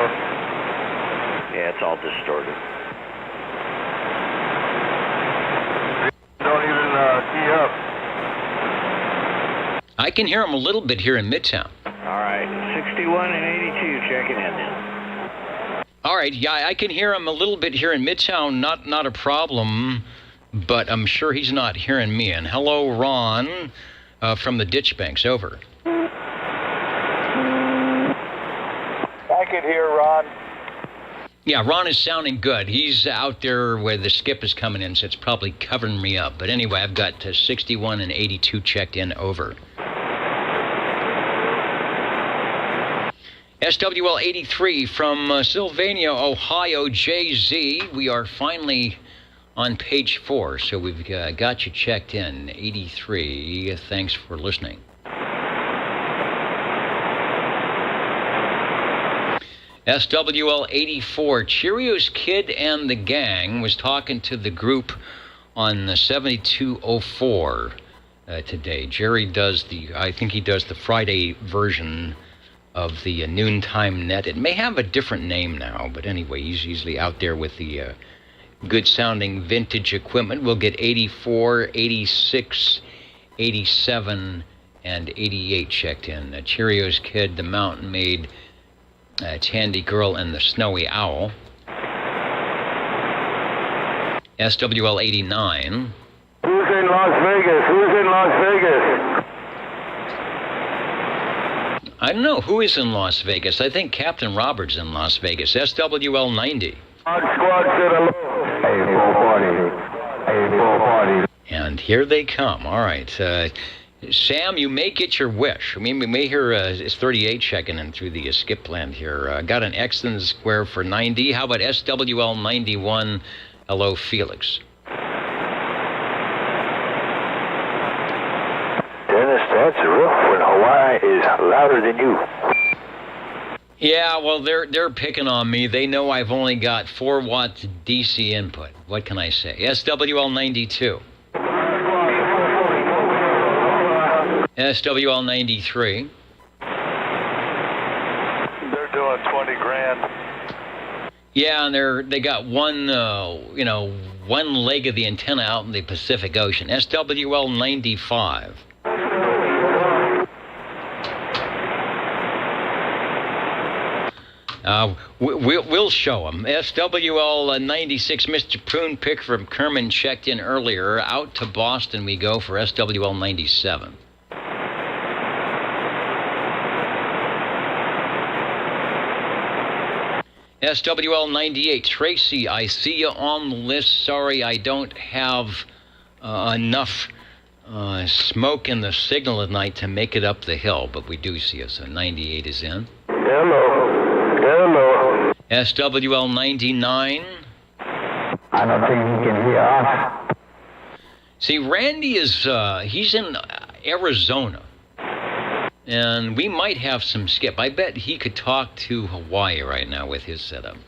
Yeah, it's all distorted. Don't even key up. I can hear him a little bit here in Midtown. All right, 61 and 82 checking in then. All right, yeah, I can hear him a little bit here in Midtown, not a problem, but I'm sure he's not hearing me. And hello, Ron, from the Ditch Banks, over. I can hear Ron. Yeah, Ron is sounding good. He's out there where the skip is coming in, so it's probably covering me up. But anyway, I've got 61 and 82 checked in, over. SWL 83 from Sylvania, Ohio, JZ. We are finally on page 4, so we've got you checked in. 83, thanks for listening. SWL 84, Cheerios Kid and the gang was talking to the group on 7204 today. Jerry does I think he does the Friday version of the Noontime Net. It may have a different name now, but anyway, he's usually out there with the good-sounding vintage equipment. We'll get 84, 86, 87, and 88 checked in. Cheerios Kid, The Mountain Maid, Tandy Girl, and the Snowy Owl. SWL 89. Who's in Las Vegas? Who's in Las Vegas? I don't know who is in Las Vegas. I think Captain Robert's in Las Vegas. SWL 90. Squad said hello. Hey, 440. Hey, 440. And here they come. All right. Sam, you may get your wish. I mean, we may hear it's 38 checking in through the skip land here. Got an X in the square for 90. How about SWL 91? Hello, Felix. Dennis, that's rough when Hawaii is louder than you. Yeah, well, they're picking on me. They know I've only got 4 watts DC input. What can I say? SWL 92. SWL 93. They're doing 20 grand. Yeah, and they got one leg of the antenna out in the Pacific Ocean. SWL 95. We'll show them. SWL 96, Mr. Prune Pick from Kerman checked in earlier. Out to Boston we go for SWL 97. SWL 98, Tracy, I see you on the list. Sorry, I don't have enough smoke in the signal at night to make it up the hill, but we do see you, so 98 is in. Hello. SWL 99. I don't think you can hear us. See, Randy is, he's in Arizona. And we might have some skip. I bet he could talk to Hawaii right now with his setup. 440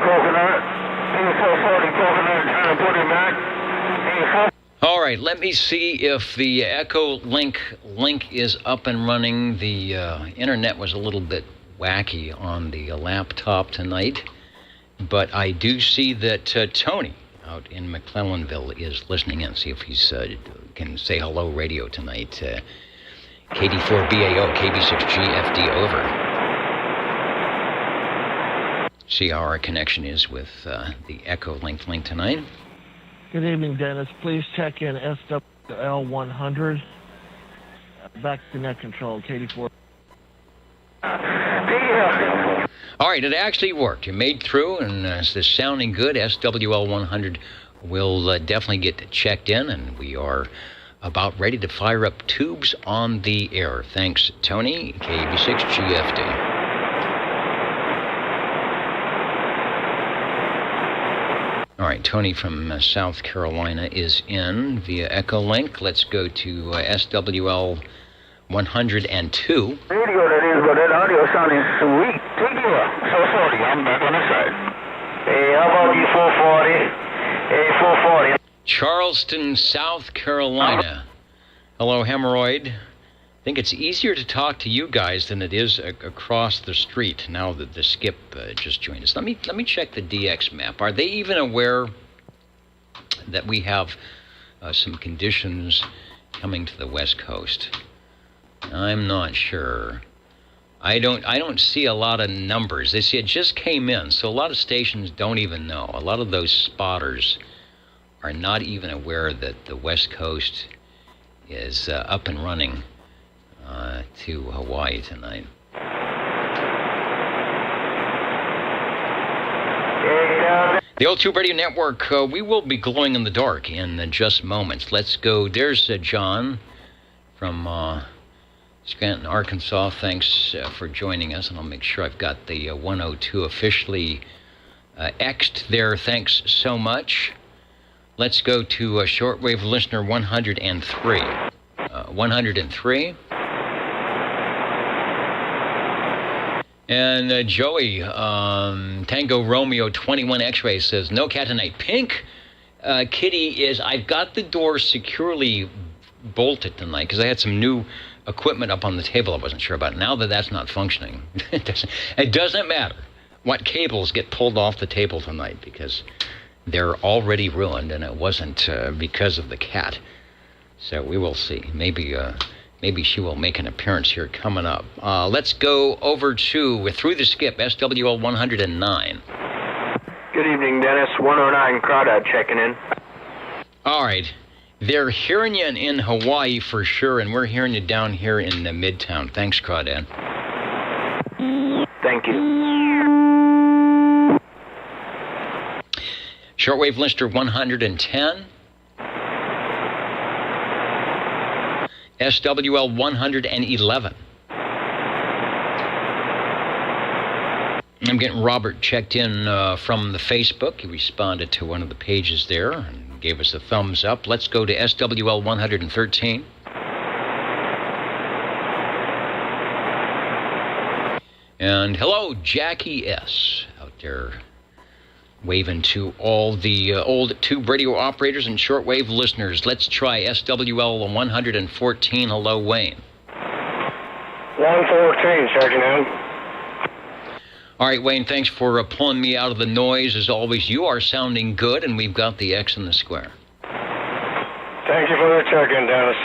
coconut. 440 coconut, trying to put him back. All right, let me see if the Echo link is up and running. The internet was a little bit wacky on the laptop tonight, but I do see that Tony out in McClellanville is listening in. See if he's can say hello radio tonight. KD4BAO, KB6GFD, over. See how our connection is with the Echo link tonight. Good evening, Dennis. Please check in SWL100. Back to net control, KD4. All right, it actually worked. You made through, and it's sounding good. SWL100 will definitely get checked in, and we are about ready to fire up tubes on the air. Thanks, Tony, KB6GFD. All right, Tony from South Carolina is in via Echo Link. Let's go to SWL 102. Radio that is, but that audio sounding sweet. Take care. So sorry, I'm back on the side. Hey, how about you 440? Hey, 440. Charleston, South Carolina. Hello, Hemorrhoid. I think it's easier to talk to you guys than it is across the street now that the skip just joined us. Let me check the DX map. Are they even aware that we have some conditions coming to the West Coast? I'm not sure. I don't see a lot of numbers. They see it just came in, so a lot of stations don't even know. A lot of those spotters are not even aware that the West Coast is up and running to Hawaii tonight. The Old Tube Radio Network, we will be glowing in the dark in just moments. Let's go. There's John from Scranton, Arkansas. Thanks for joining us, and I'll make sure I've got the 102 officially X'd there. Thanks so much. Let's go to shortwave listener 103. 103. And Joey, Tango Romeo 21 X-Ray says, no cat tonight. Pink Kitty is, I've got the door securely bolted tonight because I had some new equipment up on the table I wasn't sure about. Now that that's not functioning, it doesn't matter what cables get pulled off the table tonight because they're already ruined, and it wasn't because of the cat. So we will see. Maybe she will make an appearance here coming up. Let's go over to Through the Skip, SWL 109. Good evening, Dennis. 109 Crawdad checking in. All right. They're hearing you in Hawaii for sure, and we're hearing you down here in the Midtown. Thanks, Crawdad. Thank you. Shortwave listener 110. SWL 111. I'm getting Robert checked in from the Facebook. He responded to one of the pages there and gave us a thumbs up. Let's go to SWL 113. And hello, Jackie S. out there waving to all the old tube radio operators and shortwave listeners. Let's try SWL 114. Hello, Wayne. 114, checking in. All right, Wayne, thanks for pulling me out of the noise. As always, you are sounding good, and we've got the X in the square. Thank you for the check-in, Dennis.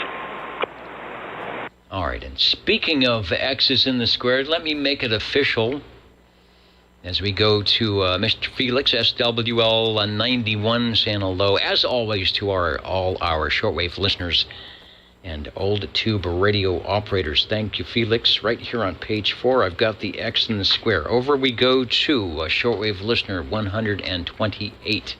All right, and speaking of X's in the square, let me make it official as we go to Mr. Felix, SWL 91, saying hello, as always, to all our shortwave listeners and old tube radio operators. Thank you, Felix. Right here on page 4, I've got the X in the square. Over we go to shortwave listener 128.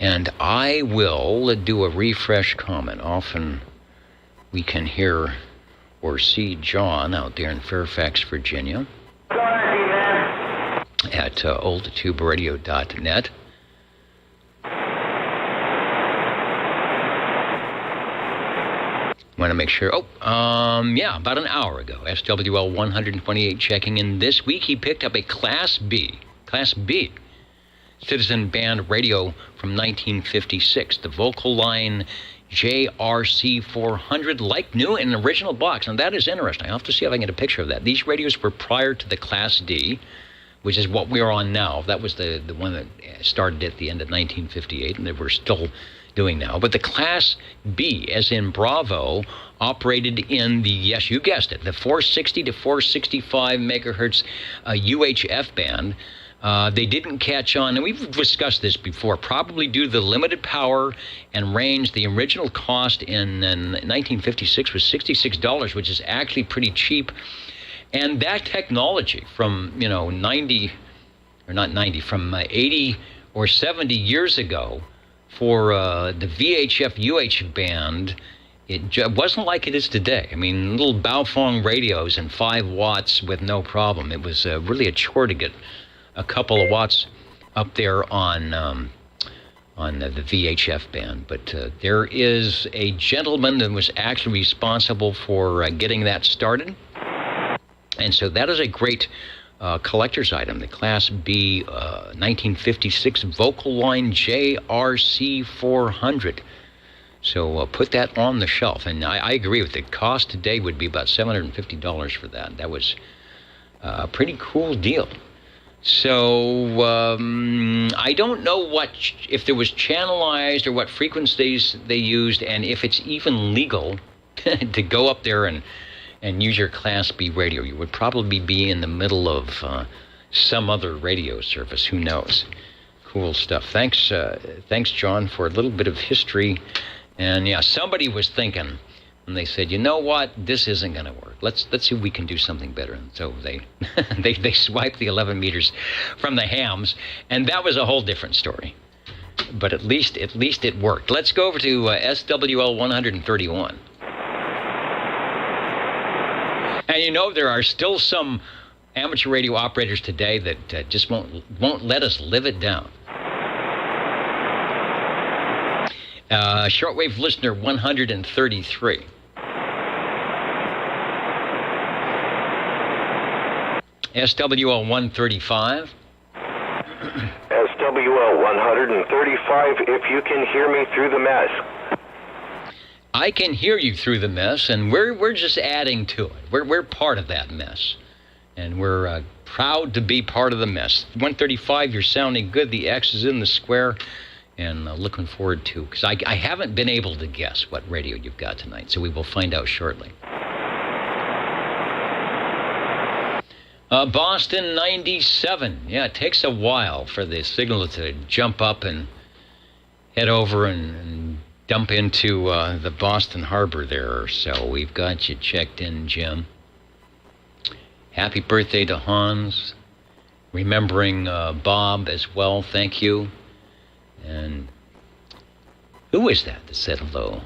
And I will do a refresh comment. Often we can hear or see John out there in Fairfax, Virginia at oldtuberadio.net. Want to make sure. About an hour ago. SWL 128 checking in this week. He picked up a Class B Citizen Band radio from 1956. The vocal line JRC 400, like new in an original box. And that is interesting. I'll have to see if I can get a picture of that. These radios were prior to the Class D, which is what we're on now. That was the one that started at the end of 1958, and that we're still doing now. But the Class B, as in Bravo, operated in the, yes, you guessed it, the 460 to 465 megahertz UHF band. They didn't catch on, and we've discussed this before, probably due to the limited power and range. The original cost in 1956 was $66, which is actually pretty cheap. And that technology from, 80 or 70 years ago for the VHF UH band, it wasn't like it is today. I mean, little Baofeng radios and 5 watts with no problem. It was really a chore to get a couple of watts up there on the VHF band. But there is a gentleman that was actually responsible for getting that started. And so that is a great collector's item, the Class B 1956 vocal line JRC 400. So put that on the shelf. And I agree with it. Cost today would be about $750 for that. That was a pretty cool deal. So I don't know if there was channelized or what frequencies they used, and if it's even legal to go up there and use your Class B radio. You would probably be in the middle of some other radio service. Who knows? Cool stuff. Thanks, John, for a little bit of history. And yeah, somebody was thinking, and they said, you know what? This isn't going to work. Let's see if we can do something better. And so they they swiped the 11 meters from the hams, and that was a whole different story. But at least it worked. Let's go over to SWL 131. And there are still some amateur radio operators today that just won't let us live it down. Shortwave listener 133. SWL 135. SWL 135, if you can hear me through the mess. I can hear you through the mess, and we're just adding to it. We're part of that mess, and we're proud to be part of the mess. 135, you're sounding good. The X is in the square, and looking forward to, because I haven't been able to guess what radio you've got tonight, so we will find out shortly. Boston 97. Yeah, it takes a while for the signal to jump up and head over and dump into the Boston Harbor there. So we've got you checked in, Jim. Happy birthday to Hans. Remembering Bob as well, thank you. And who is that said hello?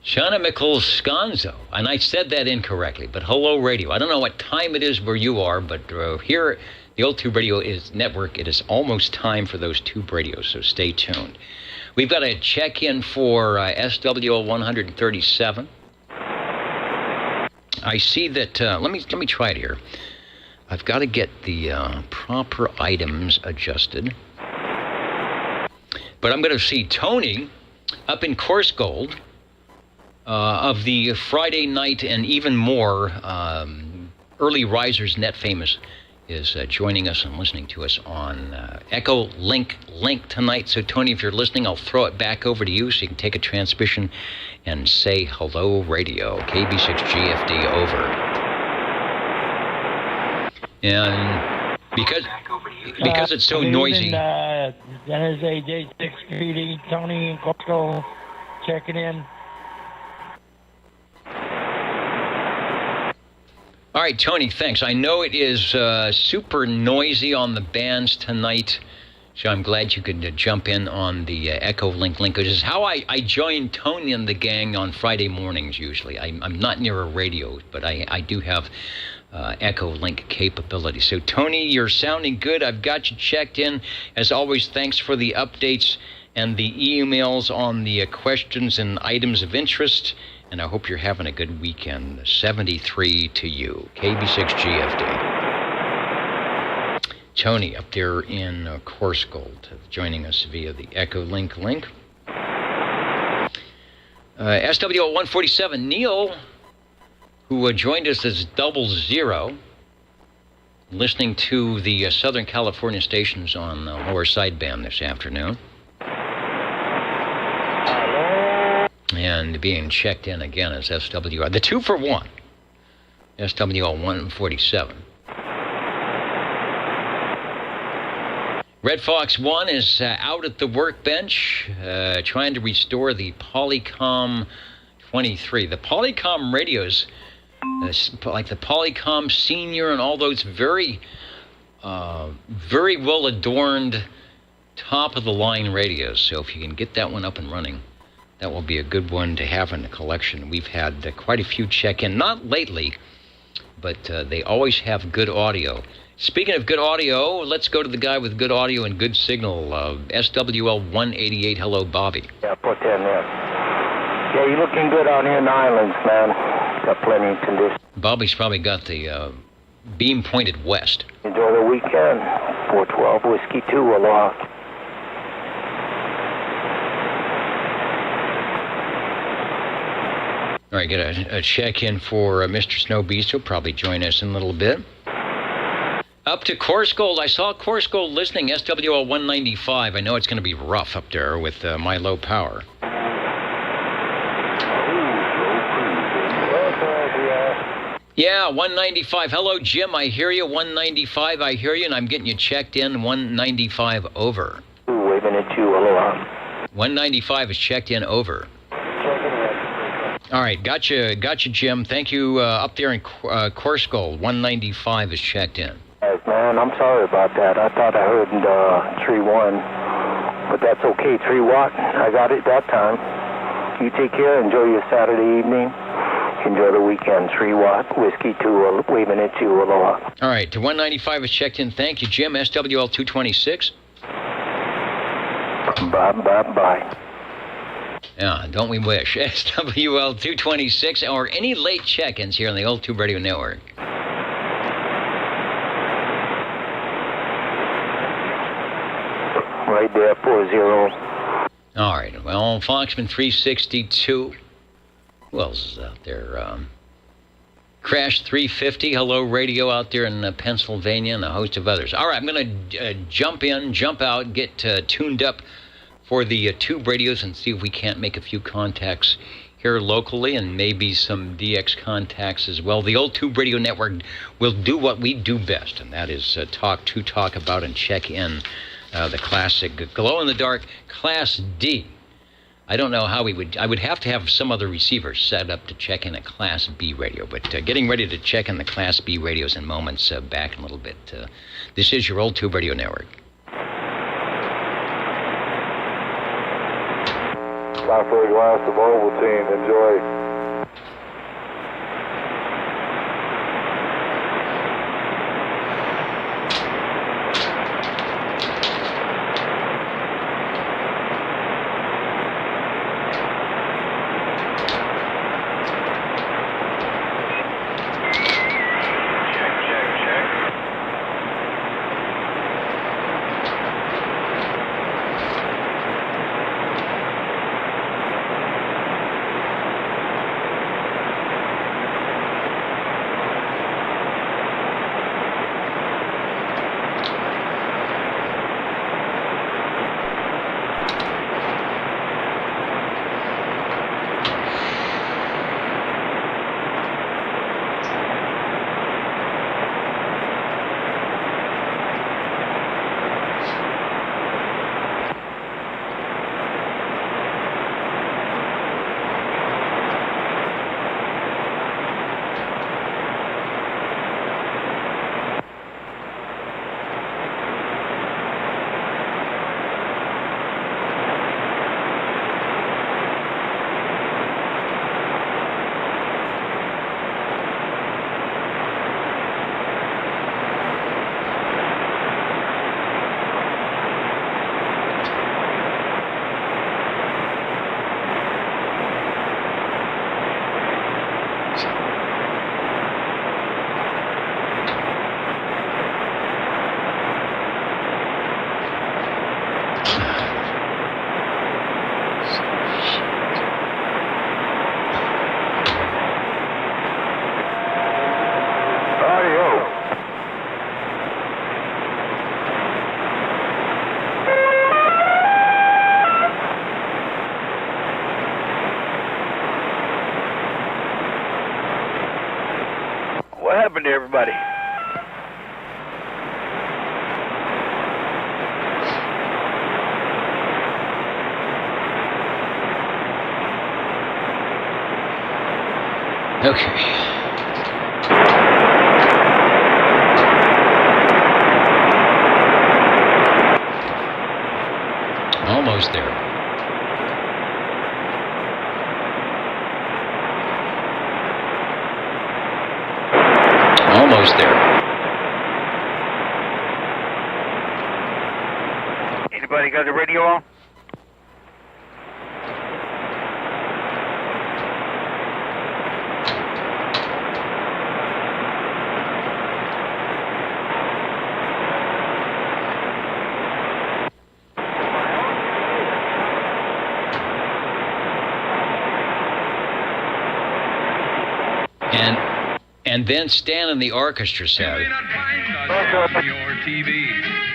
Shauna McCall-Sconzo. And I said that incorrectly, but hello radio. I don't know what time it is where you are, but here at the Old Tube Radio Network, it is almost time for those tube radios, so stay tuned. We've got a check-in for SWL 137. I see that, let me try it here. I've got to get the proper items adjusted. But I'm going to see Tony up in Coarse Gold of the Friday night and even more Early Risers Net Famous is joining us and listening to us on Echo Link tonight. So, Tony, if you're listening, I'll throw it back over to you so you can take a transmission and say hello, radio. KB6GFD, over. And because it's so noisy. That is a J6PD, Tony and Coastal checking in. All right, Tony, thanks. I know it is super noisy on the bands tonight, so I'm glad you could jump in on the Echo Link, which is how I join Tony and the gang on Friday mornings usually. I'm not near a radio, but I do have Echo Link capability. So, Tony, you're sounding good. I've got you checked in. As always, thanks for the updates. and the emails on the questions and items of interest. And I hope you're having a good weekend. 73 to you. KB6GFD. Tony up there in Coursegold, joining us via the Echo link. SWO 147, Neil, who joined us as 00, listening to the Southern California stations on lower sideband this afternoon. And being checked in again as SWR. The 2 for 1. SWO 147. Red Fox 1 is out at the workbench trying to restore the Polycom 23. The Polycom radios, like the Polycom Senior and all those very well adorned top-of-the-line radios. So if you can get that one up and running, that will be a good one to have in the collection. We've had quite a few check-in, not lately, but they always have good audio. Speaking of good audio, let's go to the guy with good audio and good signal, SWL 188. Hello, Bobby. Yeah, put that in there. Yeah, you're looking good out here in the islands, man. Got plenty of conditions. Bobby's probably got the beam pointed west. Enjoy the weekend. 412 Whiskey 2, aloft. All right, get a check-in for Mr. Snow Beast. He'll probably join us in a little bit. Up to Coursegold. I saw Coursegold listening, SWL 195. I know it's going to be rough up there with my low power. Yeah, 195. Hello, Jim. I hear you. 195. I hear you, and I'm getting you checked in. 195 over. Waving at you, aloha. 195 is checked in over. All right, gotcha, Jim. Thank you. Up there in Coursegold, 195 is checked in. Yes, man, I'm sorry about that. I thought I heard 3-1, but that's okay. 3 watt. I got it that time. You take care. Enjoy your Saturday evening. Enjoy the weekend. 3 watt Whiskey 2, waving at you, aloha. All right, to 195 is checked in. Thank you, Jim. SWL 226. Bye. Yeah, don't we wish. SWL 226 or any late check-ins here on the Old Tube Radio Network. Right there, 40. All right, well, Foxman 362. Who else is out there? Crash 350, hello, radio out there in Pennsylvania, and a host of others. All right, I'm going to jump out, get tuned up for the tube radios and see if we can't make a few contacts here locally and maybe some DX contacts as well. The Old Tube Radio Network will do what we do best, and that is talk about and check in the classic glow-in-the-dark Class D. I don't know how I would have to have some other receiver set up to check in a Class B radio, but getting ready to check in the Class B radios in moments, back in a little bit. This is your Old Tube Radio Network. Time for a glass of Ovaltine. Enjoy. What happened to everybody? Okay. Almost there. Almost there. Anybody got the radio on? And then Stan and the orchestra said, You may not find us on your TV,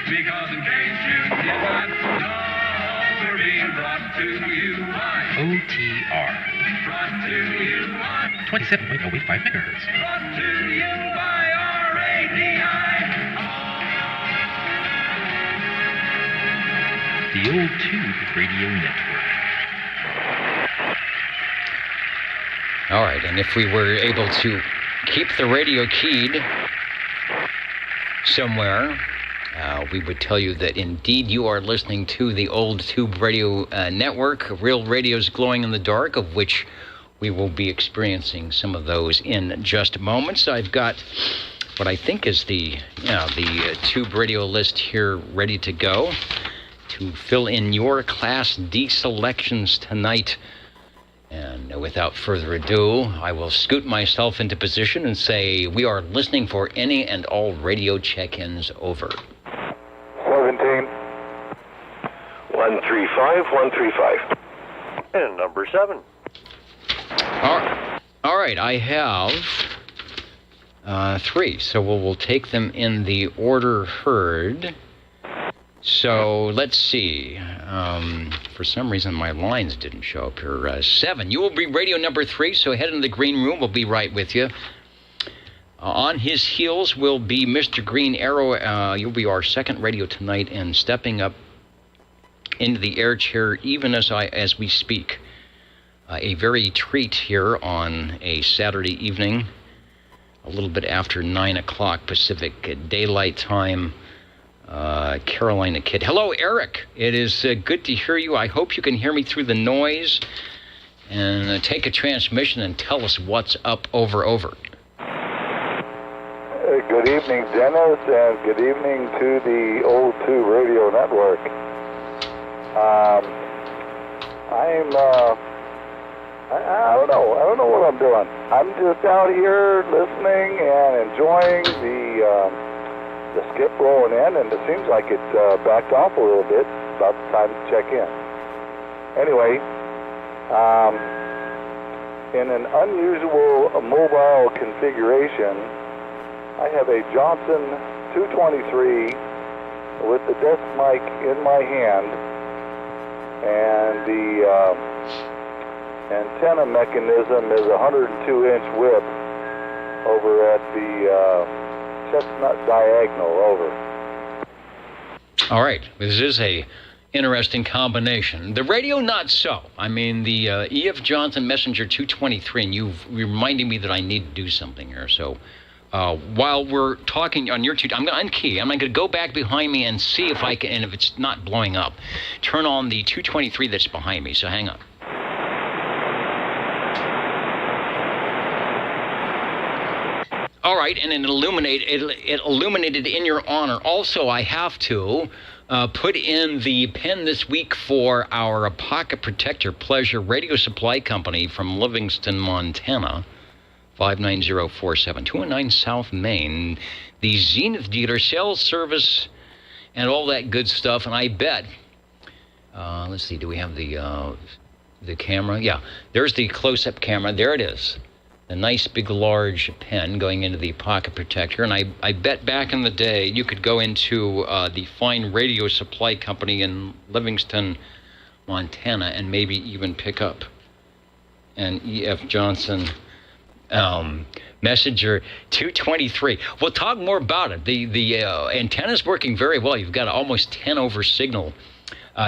because in case you did not know, we're being brought to you by OTR. Brought to you by 27.085 megahertz. Brought to you by RADI. The Old Tube Radio Network. all right, and if we were able to keep the radio keyed somewhere, we would tell you that indeed you are listening to the Old Tube Radio Network, Real Radio's Glowing in the Dark, of which we will be experiencing some of those in just moments. I've got what I think is the Tube Radio list here ready to go to fill in your Class D selections tonight. And without further ado, I will scoot myself into position and say we are listening for any and all radio check-ins. Over. 17. 135, 135. And number 7. All right, I have 3, so we'll take them in the order heard. So let's see. For some reason, my lines didn't show up here. 7. You will be radio number 3, so head into the green room. We'll be right with you. On his heels will be Mr. Green Arrow. You'll be our second radio tonight, and stepping up into the air chair even as we speak. A very treat here on a Saturday evening, a little bit after 9 o'clock Pacific Daylight Time. Carolina Kid. Hello, Eric. It is good to hear you. I hope you can hear me through the noise. And take a transmission and tell us what's up. Over. Good evening, Dennis, and good evening to the Old 2 Radio Network. I don't know what I'm doing. I'm just out here listening and enjoying the skip rolling in, and it seems like it's backed off a little bit. About the time to check in. Anyway, in an unusual mobile configuration, I have a Johnson 223 with the desk mic in my hand, and the antenna mechanism is a 102-inch whip over at the Chestnut Diagonal. Over. All right. This is a interesting combination. The radio, not so. I mean, the E.F. Johnson Messenger 223, and you've reminded me that I need to do something here. So while we're talking on your two, I'm going to unkey. I'm going to go back behind me and see if I can, and if it's not blowing up, turn on the 223 that's behind me. So hang on. All right, and it illuminated in your honor. Also, I have to put in the pin this week for our Pocket Protector Pleasure Radio Supply Company from Livingston, Montana, 59047, 219 South Main. The Zenith dealer, sales, service, and all that good stuff. And I bet, let's see, do we have the camera? Yeah, there's the close-up camera. There it is. A nice big large pen going into the Pocket Protector, and I bet back in the day you could go into the fine radio supply company in Livingston, Montana, and maybe even pick up an E.F. Johnson Messenger 223. We'll talk more about it. The antenna's working very well. You've got almost 10 over signal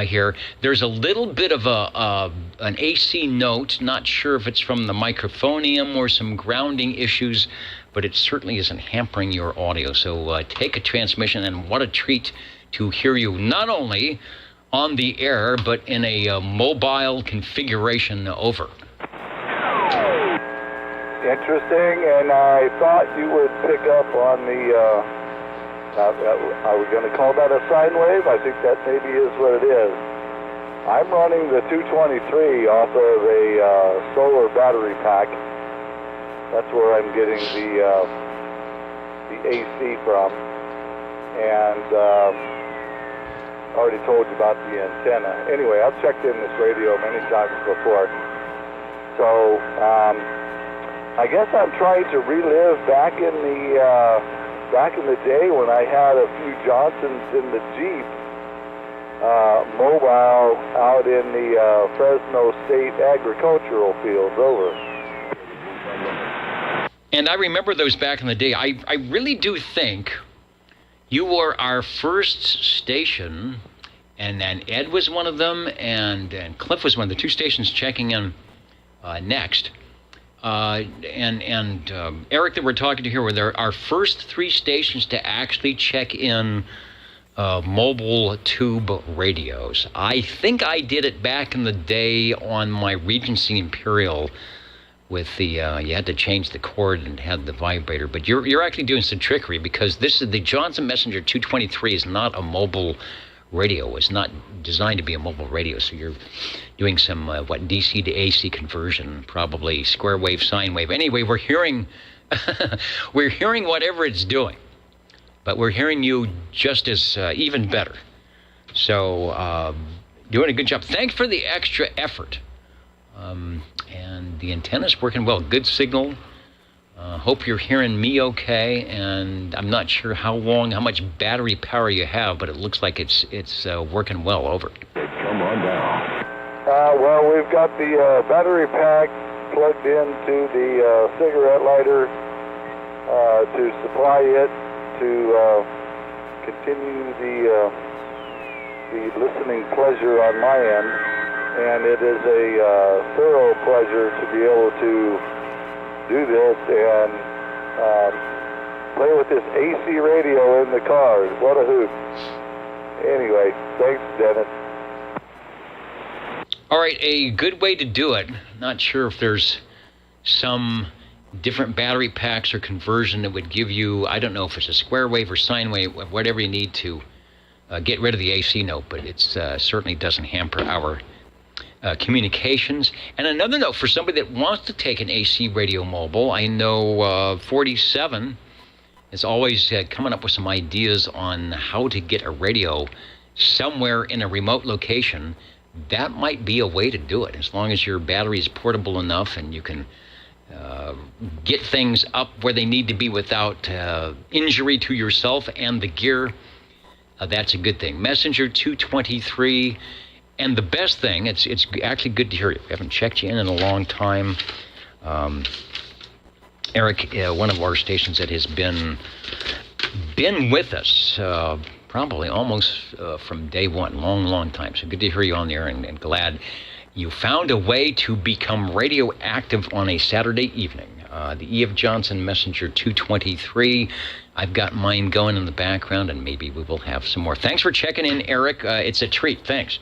here. There's a little bit of an AC note. Not sure if it's from the microphonium or some grounding issues, but it certainly isn't hampering your audio. So take a transmission, and what a treat to hear you not only on the air, but in a mobile configuration over. Interesting, and I thought you would pick up on the, are we going to call that a sine wave? I think that maybe is what it is. I'm running the 223 off of a solar battery pack. That's where I'm getting the AC from. And already told you about the antenna. Anyway, I've checked in this radio many times before. So, I guess I'm trying to relive back in the day when I had a few Johnsons in the Jeep mobile out in the Fresno State agricultural fields. Over. And I remember those back in the day. I really do think you were our first station, and then Ed was one of them, and Cliff was one of the two stations checking in next. And Eric that we're talking to here were our first three stations to actually check in mobile tube radios. I think I did it back in the day on my Regency Imperial with the, you had to change the cord and had the vibrator. But you're actually doing some trickery, because this is the Johnson Messenger 223 is not a mobile radio. It's not designed to be a mobile radio, so you're doing some DC to AC conversion, probably square wave, sine wave. Anyway, we're hearing whatever it's doing, but we're hearing you just as even better. So doing a good job. Thanks for the extra effort. And the antenna's working well. Good signal. Hope you're hearing me okay, and I'm not sure how much battery power you have, but it looks like it's working well. Over. Come on down. Well, we've got the battery pack plugged into the cigarette lighter to supply it to continue the listening pleasure on my end, and it is a thorough pleasure to be able to do this and play with this AC radio in the car. What a hoot. Anyway, thanks, Dennis. All right, a good way to do it. Not sure if there's some different battery packs or conversion that would give you, I don't know if it's a square wave or sine wave, whatever you need to get rid of the AC note, but it certainly doesn't hamper our communications. And another note for somebody that wants to take an AC radio mobile, I know 47 is always coming up with some ideas on how to get a radio somewhere in a remote location. That might be a way to do it, as long as your battery is portable enough and you can get things up where they need to be without injury to yourself and the gear. That's a good thing. Messenger 223. And the best thing, it's actually good to hear you. We haven't checked you in a long time. Eric, one of our stations that has been with us probably almost from day one, long time. So good to hear you on there, and glad you found a way to become radio active on a Saturday evening. The E.F. Johnson Messenger 223. I've got mine going in the background, and maybe we will have some more. Thanks for checking in, Eric. It's a treat. Thanks.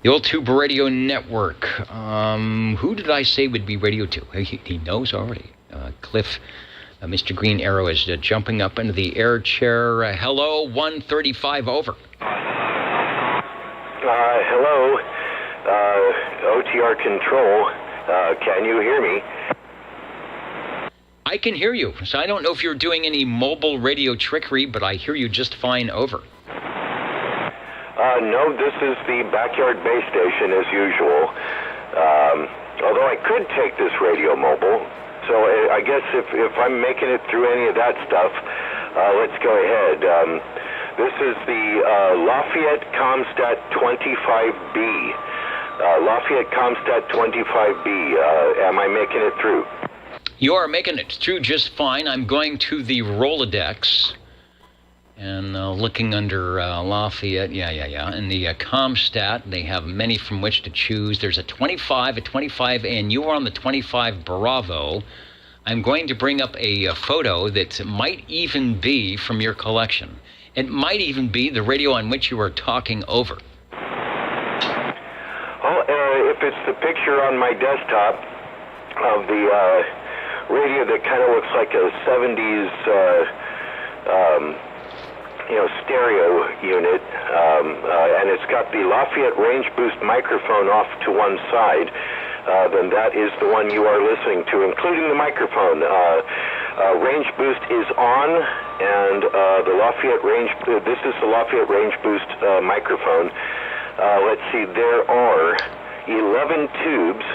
The Old Tube Radio Network. Who did I say would be radio to? He knows already. Cliff, Mr. Green Arrow is jumping up into the air chair. Hello, 135, over. Hello, OTR Control. Can you hear me? I can hear you. So I don't know if you're doing any mobile radio trickery, but I hear you just fine, over. No, this is the backyard base station as usual. Although I could take this radio mobile, so I guess if I'm making it through any of that stuff, let's go ahead. This is the Lafayette Comstat 25B. Lafayette Comstat 25B. Am I making it through? You are making it through just fine. I'm going to the Rolodex and looking under Lafayette. Yeah. And the Comstat, they have many from which to choose. There's a 25, and you are on the 25 Bravo. I'm going to bring up a photo that might even be from your collection. It might even be the radio on which you are talking over. If it's the picture on my desktop of the radio that kind of looks like a 70s, stereo unit, and it's got the Lafayette Range Boost microphone off to one side, then that is the one you are listening to, including the microphone. Range Boost is on, and the Lafayette this is the Lafayette Range Boost microphone. Let's see, there are 11 tubes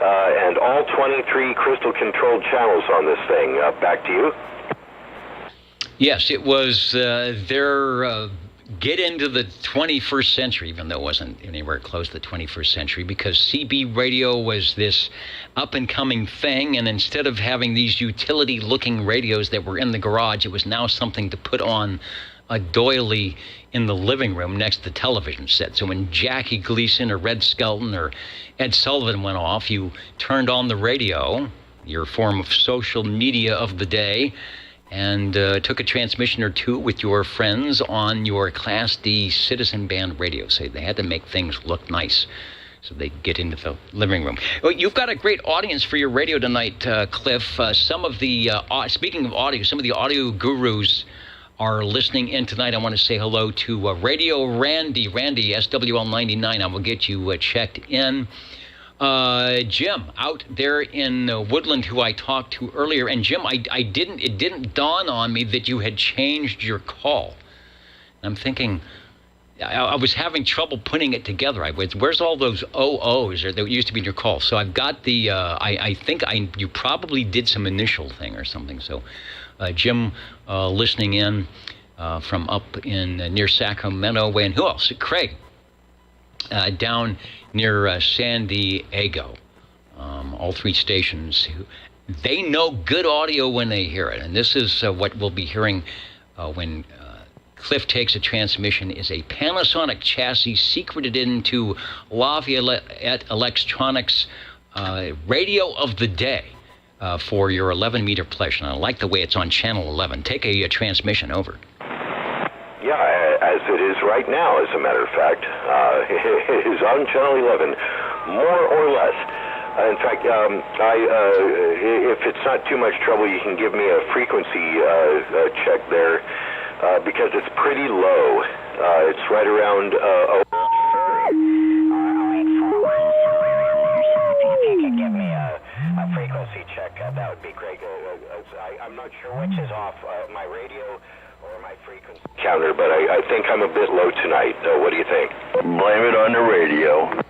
and all 23 crystal-controlled channels on this thing. Back to you. Yes, it was their get into the 21st century, even though it wasn't anywhere close to the 21st century, because CB radio was this up-and-coming thing, and instead of having these utility-looking radios that were in the garage, it was now something to put on a doily in the living room next to the television set. So when Jackie Gleason or Red Skelton or Ed Sullivan went off, you turned on the radio, your form of social media of the day, and took a transmission or two with your friends on your Class D citizen band radio. So they had to make things look nice so they get into the living room. Well, you've got a great audience for your radio tonight, Cliff. Some of the, speaking of audio, some of the audio gurus are listening in tonight. I want to say hello to Radio Randy, SWL 99. I will get you checked in. Jim out there in Woodland, who I talked to earlier. And Jim, it didn't dawn on me that you had changed your call. I'm thinking, I was having trouble putting it together. Where's all those OOs that used to be in your call? So I've got the, I think you probably did some initial thing or something. So Jim listening in from up in near Sacramento. And who else? Craig down near San Diego. All three stations, they know good audio when they hear it. And this is what we'll be hearing when Cliff takes a transmission, is a Panasonic chassis secreted into Lafayette Electronics radio of the day for your 11-meter pleasure. And I like the way it's on channel 11. Take a transmission over. Yeah, as it is right now, as a matter of fact. It is on channel 11, more or less. In fact, if it's not too much trouble, you can give me a frequency check there, because it's pretty low. It's right around... If you could give me a frequency check, that would be great. I'm not sure which is off, my radio or my frequency counter, but I think I'm a bit low tonight. What do you think? Blame it on the radio.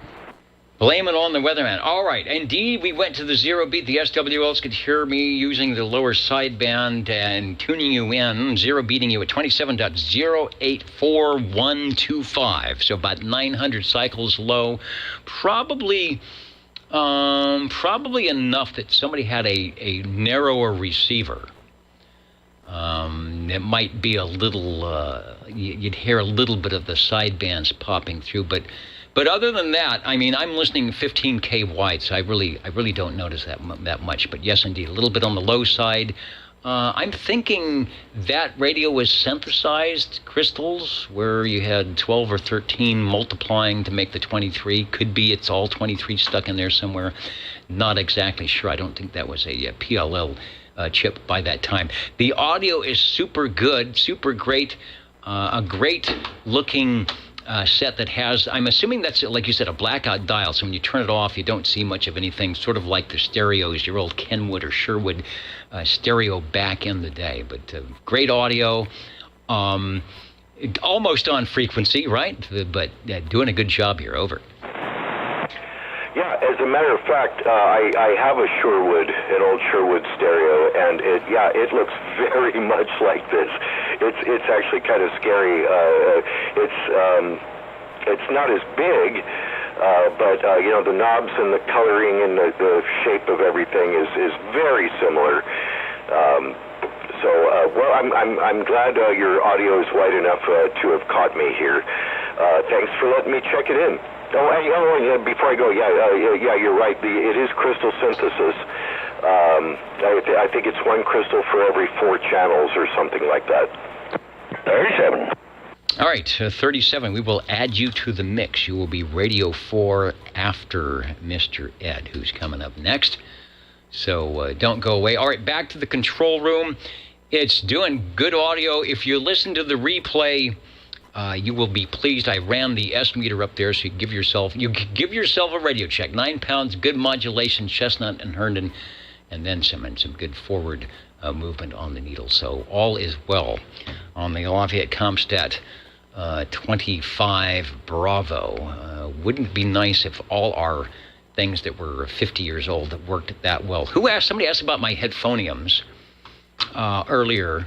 Blame it on the weatherman. All right. Indeed, we went to the zero beat. The SWLs could hear me using the lower sideband and tuning you in, zero beating you at 27.084125. So about 900 cycles low. Probably enough that somebody had a narrower receiver. It might be a little, you'd hear a little bit of the sidebands popping through, but other than that, I mean, I'm listening 15K wide, so I really don't notice that much. But yes, indeed, a little bit on the low side. I'm thinking that radio was synthesized crystals, where you had 12 or 13 multiplying to make the 23. Could be it's all 23 stuck in there somewhere. Not exactly sure. I don't think that was a PLL chip by that time. The audio is super good, super great, a great looking set that has, I'm assuming that's, like you said, a blackout dial. So when you turn it off, you don't see much of anything, sort of like the stereos, your old Kenwood or Sherwood stereo back in the day. But great audio, almost on frequency, right? But doing a good job here. Over. Yeah, as a matter of fact, I have a Sherwood, an old Sherwood stereo, and it looks very much like this. It's actually kind of scary. It's not as big, But the knobs and the coloring and the shape of everything is very similar. Well, I'm glad your audio is wide enough to have caught me here. Thanks for letting me check it in. And before I go, you're right. It is crystal synthesis. I think it's one crystal for every 4 channels or something like that. 37. All right, 37. We will add you to the mix. You will be Radio 4 after Mr. Ed, who's coming up next. So don't go away. All right, back to the control room. It's doing good audio. If you listen to the replay, you will be pleased. I ran the S meter up there, so you give yourself a radio check. 9 pounds, good modulation, Chestnut and Herndon, and then some good forward movement on the needle. So all is well on the Lafayette Comstat 25 Bravo. Wouldn't it be nice if all our things that were 50 years old that worked that well? Somebody asked about my headphoniums earlier.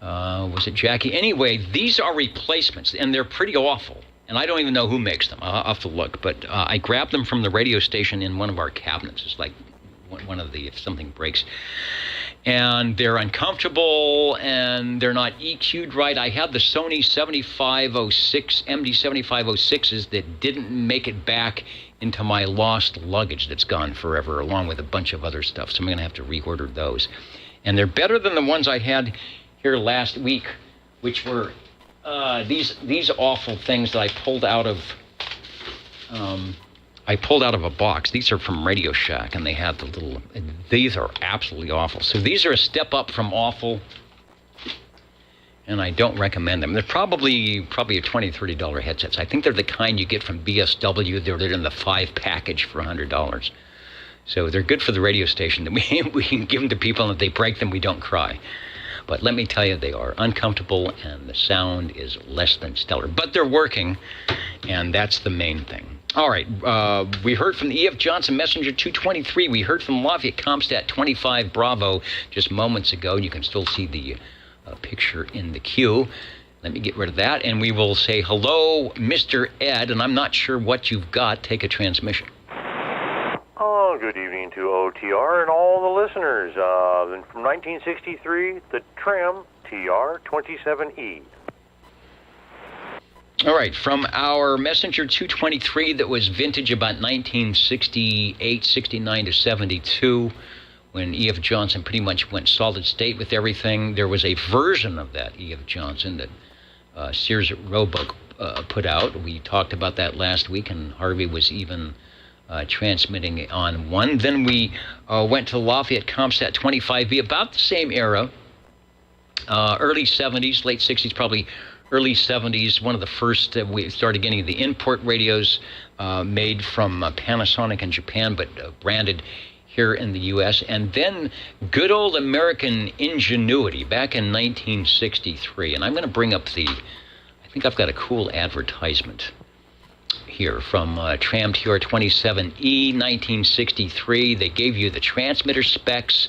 Was it Jackie? Anyway, these are replacements, and they're pretty awful. And I don't even know who makes them. I'll have to look. But I grabbed them from the radio station in one of our cabinets. It's like one of the, if something breaks. And they're uncomfortable, and they're not EQ'd right. I had the Sony 7506, MD7506s that didn't make it back into my lost luggage that's gone forever, along with a bunch of other stuff. So I'm going to have to reorder those. And they're better than the ones I had here last week, which were these awful things that I pulled out of a box. These are from Radio Shack, and they had the little. These are absolutely awful. So these are a step up from awful, and I don't recommend them. They're probably a $20-$30 headsets. I think they're the kind you get from BSW. They're in the 5 package for $100. So they're good for the radio station. That we can give them to people, and if they break them, we don't cry. But let me tell you, they are uncomfortable, and the sound is less than stellar. But they're working, and that's the main thing. All right, we heard from the E.F. Johnson Messenger 223. We heard from Lafayette Comstat 25 Bravo just moments ago. You can still see the picture in the queue. Let me get rid of that, and we will say hello, Mr. Ed, and I'm not sure what you've got. Take a transmission. Oh, good evening to OTR and all the listeners. From 1963, the Tram TR-27E. All right, from our Messenger 223 that was vintage about 1968, 69 to 72, when E.F. Johnson pretty much went solid state with everything. There was a version of that E.F. Johnson that Sears Roebuck put out. We talked about that last week, and Harvey was even transmitting on one. Then we went to Lafayette Comstat 25B, about the same era, early 70s, late 60s, probably early 70s, one of the first, we started getting the import radios made from Panasonic in Japan, but branded here in the U.S. And then good old American ingenuity back in 1963. And I'm going to bring up I think I've got a cool advertisement here from Tram TR-27E, 1963. They gave you the transmitter specs.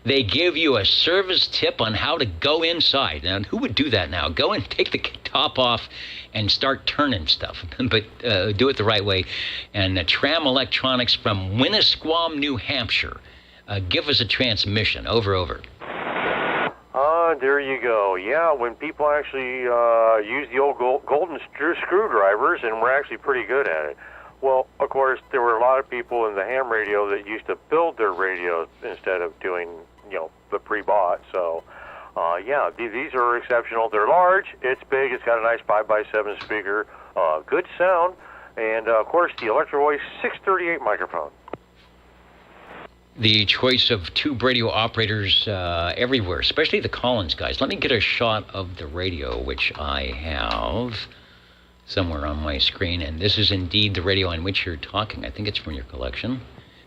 They give you a service tip on how to go inside. Now, who would do that now? Go and take the top off and start turning stuff, but do it the right way. And Tram Electronics from Winnisquam, New Hampshire. Give us a transmission. Over. There you go. Yeah, when people actually use the old golden screwdrivers, and we're actually pretty good at it. Well, of course, there were a lot of people in the ham radio that used to build their radios instead of doing, the pre-bought. So, yeah, these are exceptional. They're large, it's big, it's got a nice 5x7 speaker, good sound, and, of course, the Electro Voice 638 microphone. The choice of tube radio operators everywhere, especially the Collins guys. Let me get a shot of the radio, which I have somewhere on my screen, and this is indeed the radio on which you're talking. I think it's from your collection,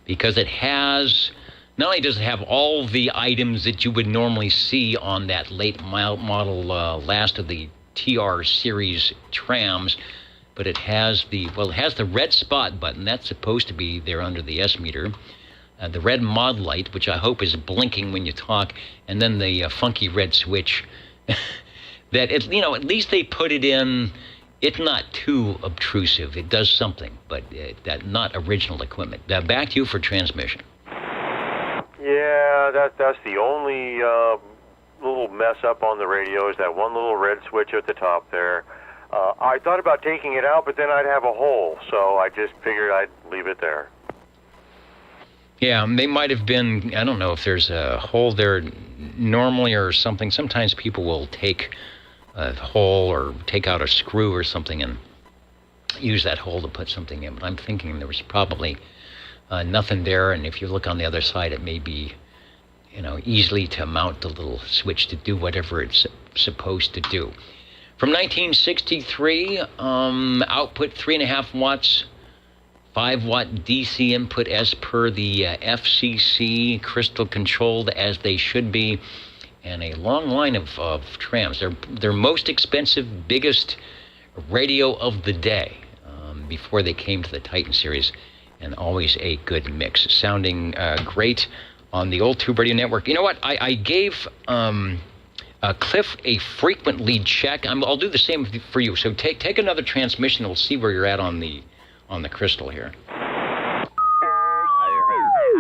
because it has, not only does it have all the items that you would normally see on that late model last of the TR series trams, but it has the red spot button. That's supposed to be there under the S meter. The red mod light, which I hope is blinking when you talk, and then the funky red switch. That at least they put it in it's not too obtrusive. It does something, but that not original equipment. Back to you for transmission. Yeah, that's the only little mess up on the radio is that one little red switch at the top there. I thought about taking it out, but then I'd have a hole, so I just figured I'd leave it there. Yeah, they might have been, I don't know if there's a hole there normally or something. Sometimes people will take a hole or take out a screw or something and use that hole to put something in. But I'm thinking there was probably nothing there, and if you look on the other side, it may be, easily to mount the little switch to do whatever it's supposed to do. From 1963, output 3.5 watts, 5-watt DC input as per the FCC, crystal controlled as they should be, and a long line of trams. Their most expensive, biggest radio of the day before they came to the Titan series, and always a good mix. Sounding great on the old Tube Radio Network. You know what? I gave Cliff a frequent lead check. I'll do the same for you. So take another transmission. We'll see where you're at on the crystal here.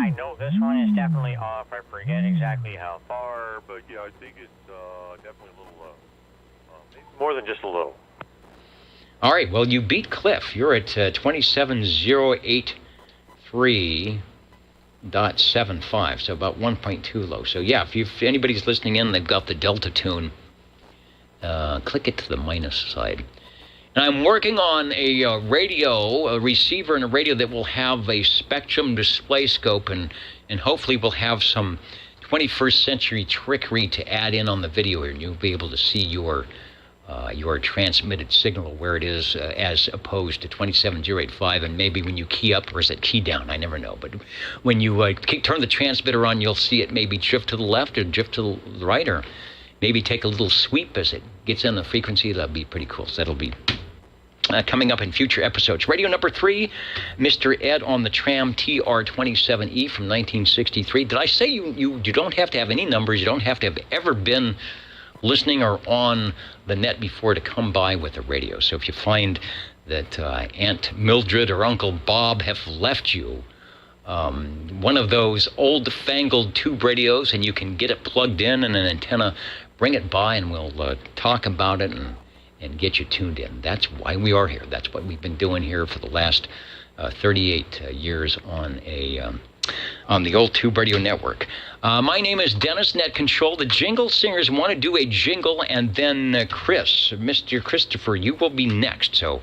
I know this one is definitely off. I forget exactly how far, but yeah, I think it's definitely a little maybe more than just a little. All right, well, you beat Cliff. You're at 27,083.75, so about 1.2 low. So yeah, if anybody's listening in, they've got the Delta tune, click it to the minus side. And I'm working on a receiver and a radio that will have a spectrum display scope, and hopefully we'll have some 21st century trickery to add in on the video here, and you'll be able to see your transmitted signal where it is as opposed to 27085, and maybe when you key up, or is it key down? I never know. But when you turn the transmitter on, you'll see it maybe drift to the left or drift to the right, or maybe take a little sweep as it gets in the frequency. That'll be pretty cool. So that'll be coming up in future episodes. Radio number 3, Mr. Ed on the Tram TR27E from 1963. Did I say you don't have to have any numbers? You don't have to have ever been listening or on the net before to come by with a radio. So if you find that Aunt Mildred or Uncle Bob have left you one of those old-fangled tube radios, and you can get it plugged in and an antenna, bring it by and we'll talk about it and get you tuned in. That's why we are here. That's what we've been doing here for the last 38 years on the old Tube Radio Network. My name is Dennis, Net Control. The Jingle Singers want to do a jingle, and then Mr. Christopher, you will be next. So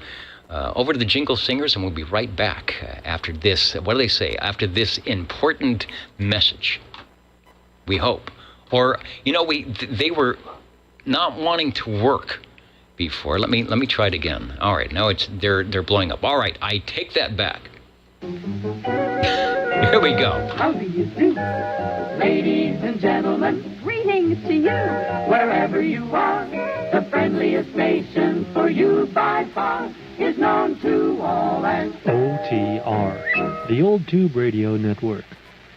over to the Jingle Singers, and we'll be right back after this. What do they say? After this important message, we hope. Or, they were not wanting to work before. Let me try it again. All right, now they're blowing up. All right, I take that back. Here we go. How do you do? Ladies and gentlemen, greetings to you. Wherever you are, the friendliest station for you by far is known to all as OTR, the Old Tube Radio Network.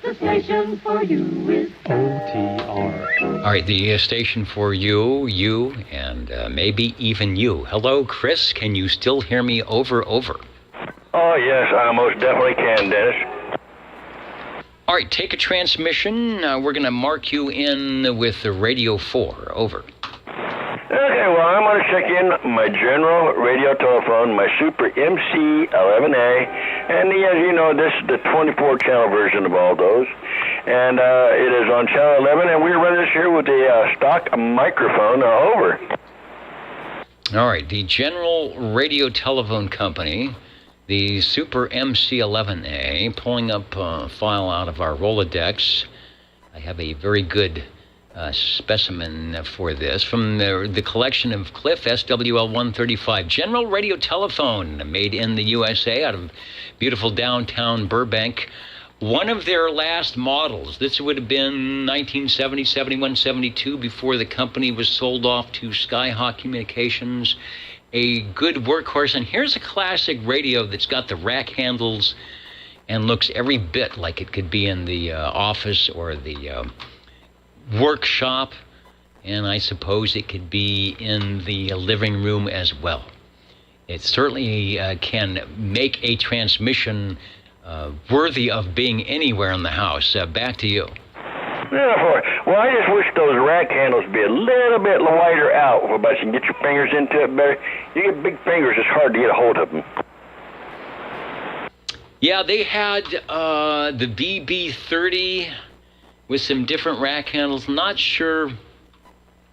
The station for you is OTR. All right, the station for you, and maybe even you. Hello, Chris. Can you still hear me? Over. Oh, yes, I most definitely can, Dennis. All right, take a transmission. We're going to mark you in with the Radio 4. Over. Okay, well, I'm going to check in my general radio telephone, my Super MC11A, and as you know, this is the 24-channel version of all those, and it is on channel 11, and we're running this here with the stock microphone. Over. All right, the General Radio Telephone Company, the Super MC11A, pulling up a file out of our Rolodex. I have a very good specimen for this from the collection of Cliff SWL-135. General Radio Telephone, made in the USA out of beautiful downtown Burbank. One of their last models. This would have been 1970, 71, 72, before the company was sold off to Skyhawk Communications. A good workhorse. And here's a classic radio that's got the rack handles and looks every bit like it could be in the office or the workshop, and I suppose it could be in the living room as well. it certainly can make a transmission worthy of being anywhere in the house. Back to you. Yeah, well, I just wish those rack handles would be a little bit wider out, but you can get your fingers into it better. You get big fingers, it's hard to get a hold of them. Yeah, they had the BB30 with some different rack handles. Not sure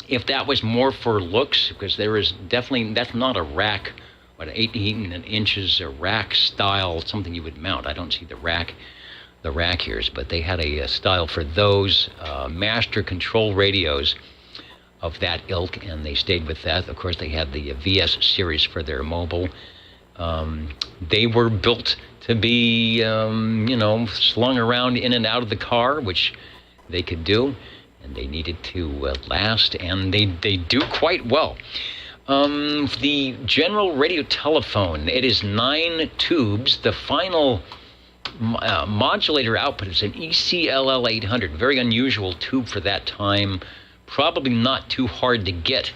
if that was more for looks, because there is definitely, that's not a rack, 18 inches, a rack style, something you would mount. I don't see the rack ears, but they had a style for those master control radios of that ilk, and they stayed with that. Of course, they had the VS series for their mobile. They were built to be, slung around in and out of the car, which they could do, and they needed to last, and they do quite well. The general radio telephone, it is 9 tubes. The final modulator output is an ECLL 800, very unusual tube for that time, probably not too hard to get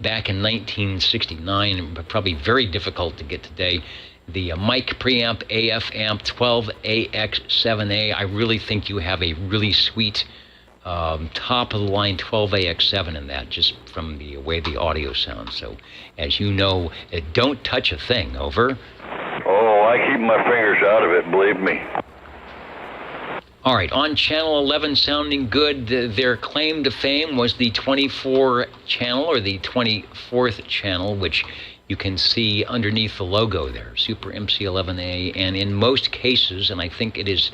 back in 1969, but probably very difficult to get today. The mic preamp AF amp 12AX7A, I really think you have a really sweet top of the line 12AX7 in that, just from the way the audio sounds. So, as you know, don't touch a thing. Over. Oh, I keep my fingers out of it, believe me. All right, on channel 11, sounding good. Their claim to fame was the 24 channel, or the 24th channel, which you can see underneath the logo there, Super MC11A. And in most cases, and I think it is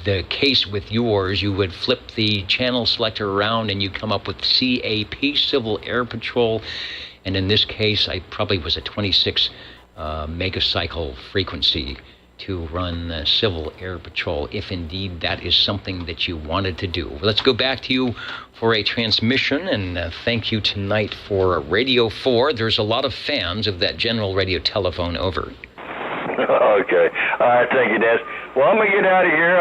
the case with yours, you would flip the channel selector around and you come up with CAP, Civil Air Patrol. And in this case, I probably was a 26 megacycle frequency to run Civil Air Patrol, if indeed that is something that you wanted to do. Let's go back to you for a transmission, and thank you tonight for Radio 4. There's a lot of fans of that general radio telephone. Over. Okay. All right, thank you, Des. Well, I'm going to get out of here.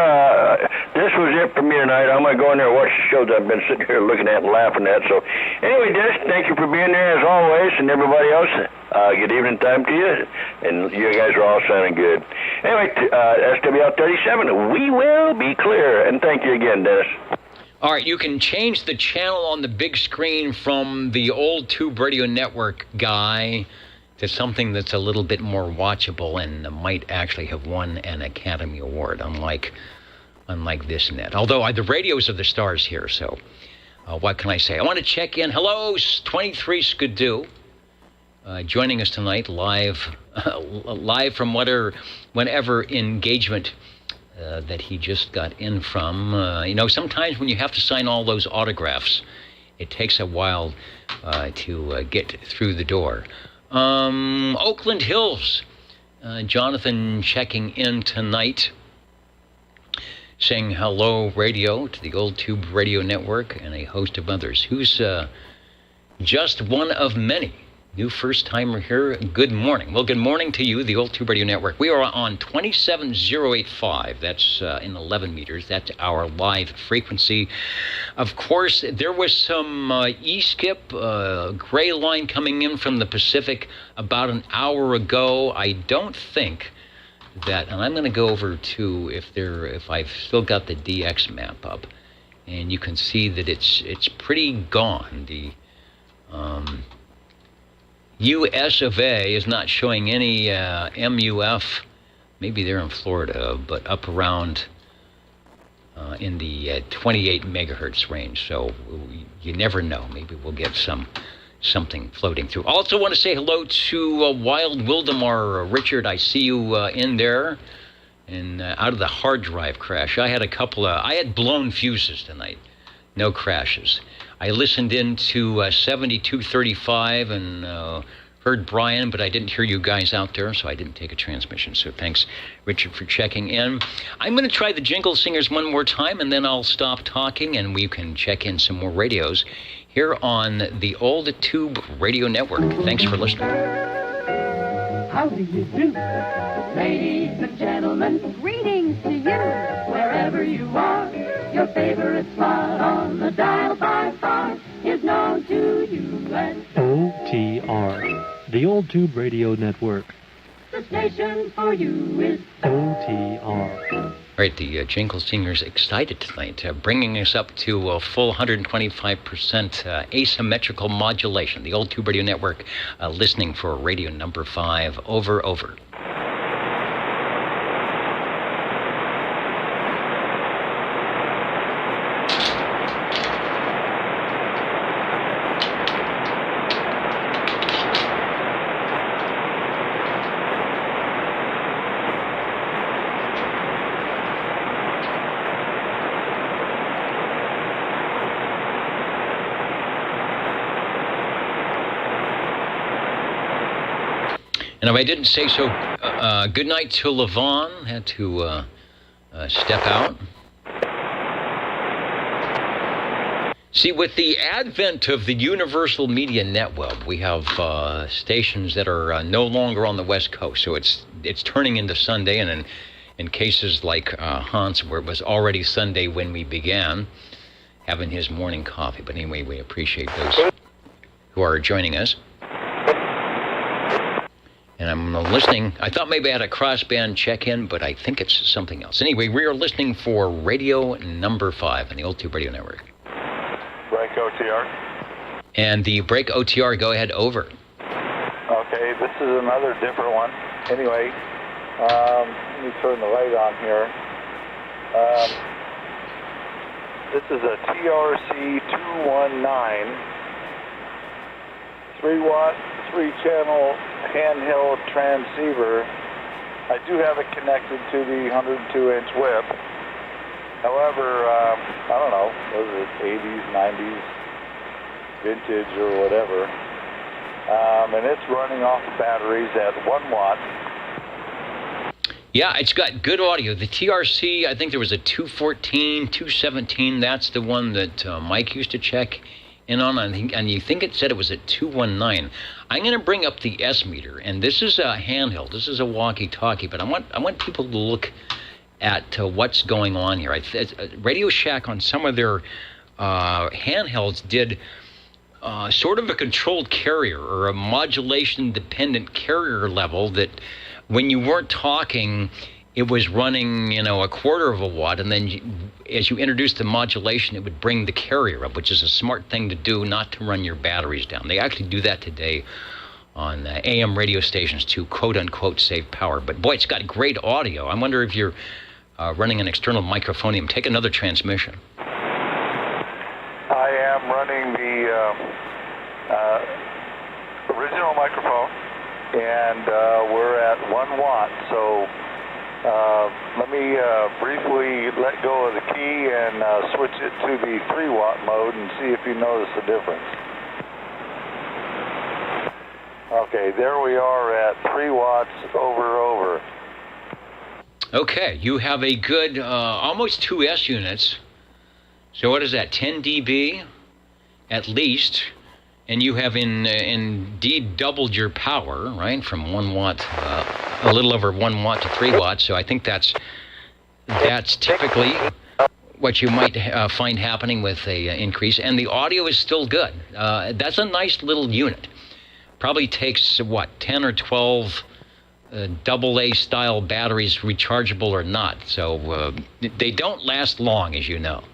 This was it for me tonight. I'm going to go in there and watch the shows I've been sitting here looking at and laughing at. So, anyway, Des, thank you for being there as always, and everybody else. Good evening time to you, and you guys are all sounding good. Anyway, SWL 37, we will be clear, and thank you again, Dennis. All right, you can change the channel on the big screen from the old Tube Radio Network guy to something that's a little bit more watchable and might actually have won an Academy Award, unlike this net. Although the radios are the stars here, so what can I say? I want to check in. Hello, 23 Skidoo, joining us tonight live from whenever engagement that he just got in from. Sometimes when you have to sign all those autographs, it takes a while to get through the door. Oakland Hills, Jonathan checking in tonight, saying hello radio to the Old Tube Radio Network and a host of others. Who's just one of many. New first-timer here, good morning. Well, good morning to you, the Old Tube Radio Network. We are on 27085. That's in 11 meters. That's our live frequency. Of course, there was some E-skip, gray line coming in from the Pacific about an hour ago. I don't think that, and I'm going to go over to if I've still got the DX map up, and you can see that it's pretty gone. The US of A is not showing any MUF. Maybe they're in Florida, but up around in the 28 megahertz range. So you never know. Maybe we'll get something floating through. Also want to say hello to Wild Wildemar. Richard, I see you in there. And out of the hard drive crash, I had I had blown fuses tonight. No crashes. I listened into 7235 and heard Brian, but I didn't hear you guys out there, so I didn't take a transmission. So thanks, Richard, for checking in. I'm going to try the Jingle Singers one more time, and then I'll stop talking, and we can check in some more radios here on the Old Tube Radio Network. Thanks for listening. How do you do? Ladies and gentlemen, greetings to you, wherever you are. Your favorite spot on the dial by far is known to you as OTR. The Old Tube Radio Network. The station for you is OTR. Right, the Jingle Singer's excited tonight, bringing us up to a full 125% asymmetrical modulation. The Old Tube Radio Network, listening for radio number 5. Over. And if I didn't say so, good night to Levon. Had to step out. See, with the advent of the Universal Media Network, we have stations that are no longer on the West Coast. So it's turning into Sunday, and in cases like Hans, where it was already Sunday when we began having his morning coffee. But anyway, we appreciate those who are joining us. And I'm listening. I thought maybe I had a crossband check-in, but I think it's something else. Anyway, we are listening for radio number 5 on the Old Tube Radio Network. Break OTR. And the break OTR, go ahead, over. Okay, this is another different one. Anyway, let me turn the light on here. This is a TRC 219, 3-watt, 3-channel handheld transceiver. I do have it connected to the 102-inch whip. However, I don't know, was it 80s, 90s, vintage or whatever. And it's running off batteries at 1 watt. Yeah, it's got good audio. The TRC, I think there was a 214, 217. That's the one that Mike used to check in on, and you think it said it was at 219. I'm going to bring up the S meter, and this is a handheld. This is a walkie-talkie, but I want people to look at what's going on here. Radio Shack on some of their handhelds did sort of a controlled carrier or a modulation-dependent carrier level that when you weren't talking, it was running, a quarter of a watt, and then as you introduced the modulation, it would bring the carrier up, which is a smart thing to do, not to run your batteries down. They actually do that today on AM radio stations to quote-unquote save power. But boy, it's got great audio. I wonder if you're running an external microphonium. Take another transmission. I am running the original microphone, and we're at 1 watt, so let me briefly let go of the key and switch it to the 3-watt mode and see if you notice the difference. Okay, there we are at 3 watts over. Okay, you have a good almost 2 S units. So what is that, 10 dB at least? And you have indeed doubled your power, right, from 1 watt, a little over 1 watt to 3 watts. So I think that's typically what you might find happening with a increase. And the audio is still good. That's a nice little unit. Probably takes, 10 or 12 AA style batteries, rechargeable or not. So they don't last long, as you know.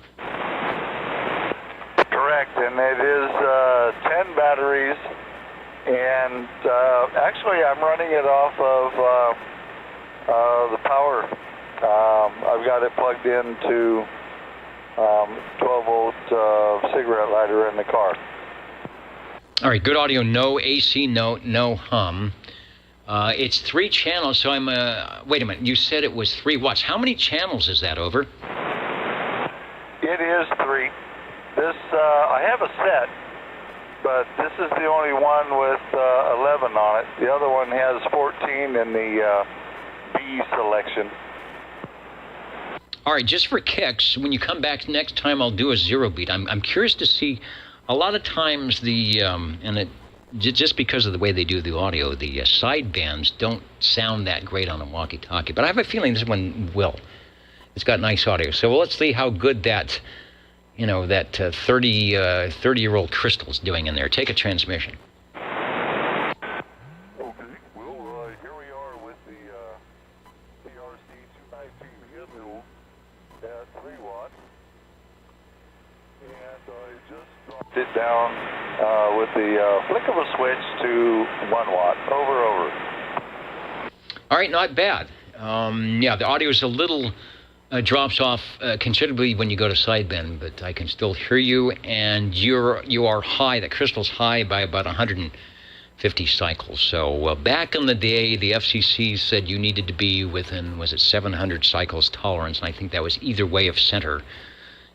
Correct, and it is 10 batteries, and actually I'm running it off of the power. I've got it plugged into 12-volt cigarette lighter in the car. All right, good audio, no AC note, no hum. It's 3 channels, so I'm, wait a minute, you said it was 3 watts. How many channels is that, over? It is 3. This, I have a set, but this is the only one with 11 on it. The other one has 14 in the B selection. All right, just for kicks, when you come back next time, I'll do a 0 beat. I'm curious to see, a lot of times just because of the way they do the audio, the sidebands don't sound that great on a walkie-talkie. But I have a feeling this one will. It's got nice audio. So let's see how good that 30-year-old crystal's doing in there. Take a transmission. It down with the flick of a switch to 1 watt. Over. All right, not bad. Yeah, the audio is a little drops off considerably when you go to sideband, but I can still hear you, and you are high. The crystal's high by about 150 cycles. So back in the day, the FCC said you needed to be within, was it 700 cycles tolerance, and I think that was either way of center.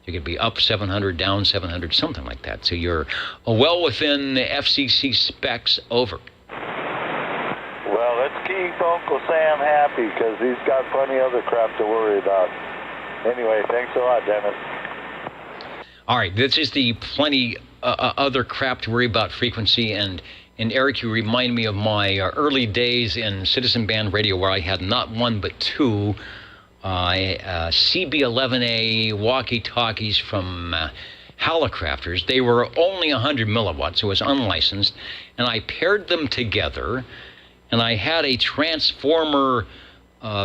You could be up 700, down 700, something like that. So you're well within the FCC specs. Over. Well, let's keep Uncle Sam happy because he's got plenty of other crap to worry about. Anyway, thanks a lot, Dennis. All right, this is the plenty other crap to worry about frequency. And Eric, you remind me of my early days in Citizen Band Radio where I had not one but two CB11A walkie-talkies from Hallicrafters. They were only 100 milliwatts, so it was unlicensed, and I paired them together, and I had a transformer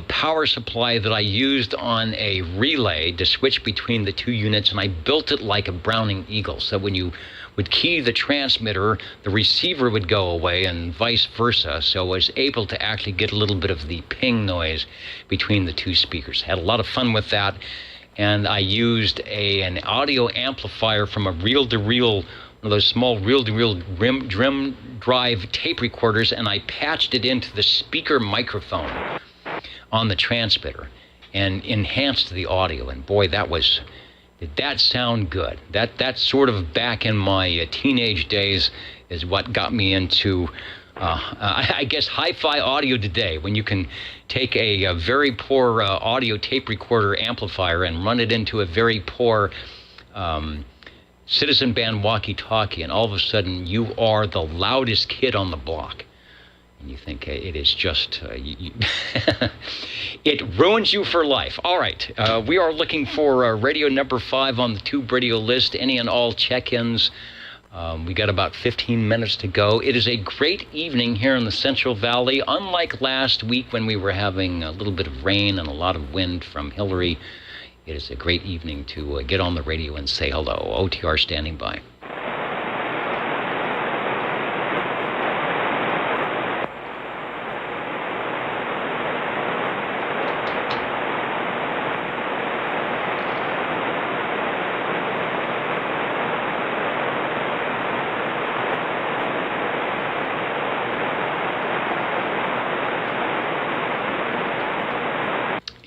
power supply that I used on a relay to switch between the two units, and I built it like a Browning Eagle. So when you would key the transmitter, the receiver would go away and vice versa. So I was able to actually get a little bit of the ping noise between the two speakers. Had a lot of fun with that. And I used an audio amplifier from a reel-to-reel, one of those small reel-to-reel drum drive tape recorders, and I patched it into the speaker microphone on the transmitter and enhanced the audio. And boy, did that sound good. That sort of back in my teenage days is what got me into, I guess, hi-fi audio today, when you can take a very poor audio tape recorder amplifier and run it into a very poor Citizen Band walkie-talkie, and all of a sudden you are the loudest kid on the block. And you think it is just, it ruins you for life. All right, we are looking for radio number 5 on the Tube Radio list, any and all check-ins. We got about 15 minutes to go. It is a great evening here in the Central Valley. Unlike last week when we were having a little bit of rain and a lot of wind from Hillary, it is a great evening to get on the radio and say hello. OTR standing by.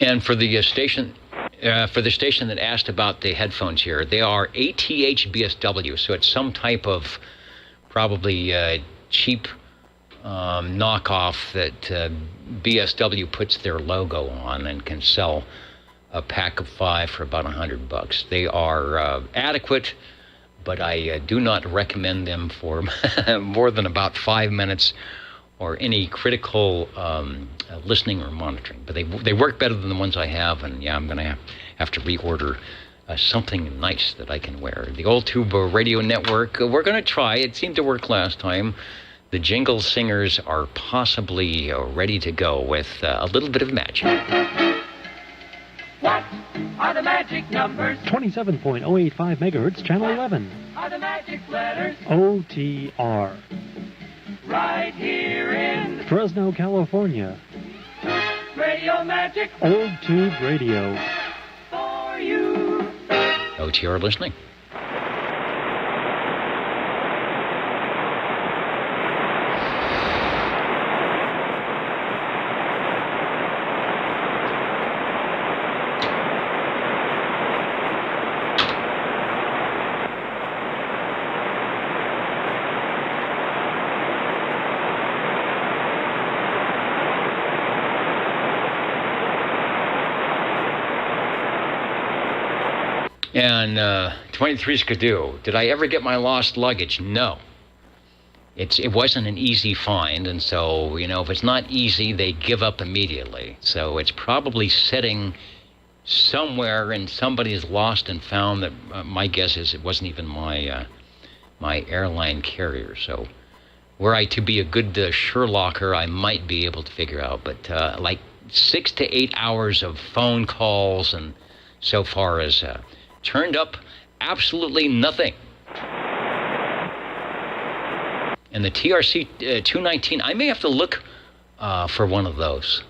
And for the station that asked about the headphones here, they are ATH BSW, so it's some type of probably cheap knockoff that BSW puts their logo on and can sell a pack of 5 for about $100. They are adequate, but I do not recommend them for more than about 5 minutes or any critical listening or monitoring. But they work better than the ones I have, and yeah, I'm going to have to reorder something nice that I can wear. The Old Tube Radio Network, we're going to try. It seemed to work last time. The Jingle singers are possibly ready to go with a little bit of magic. What are the magic numbers? 27.085 megahertz, channel 11. Are the magic letters? OTR. Right here in Fresno, California. Radio Magic. Old Tube Radio. For you. OTR listening. And 23 Skidoo, did I ever get my lost luggage? No. It wasn't an easy find, and so, if it's not easy, they give up immediately. So it's probably sitting somewhere and somebody's lost and found that, my guess is it wasn't even my airline carrier. So were I to be a good Sherlocker, I might be able to figure out. But like 6 to 8 hours of phone calls and so far has turned up absolutely nothing. And the TRC 219, I may have to look for one of those.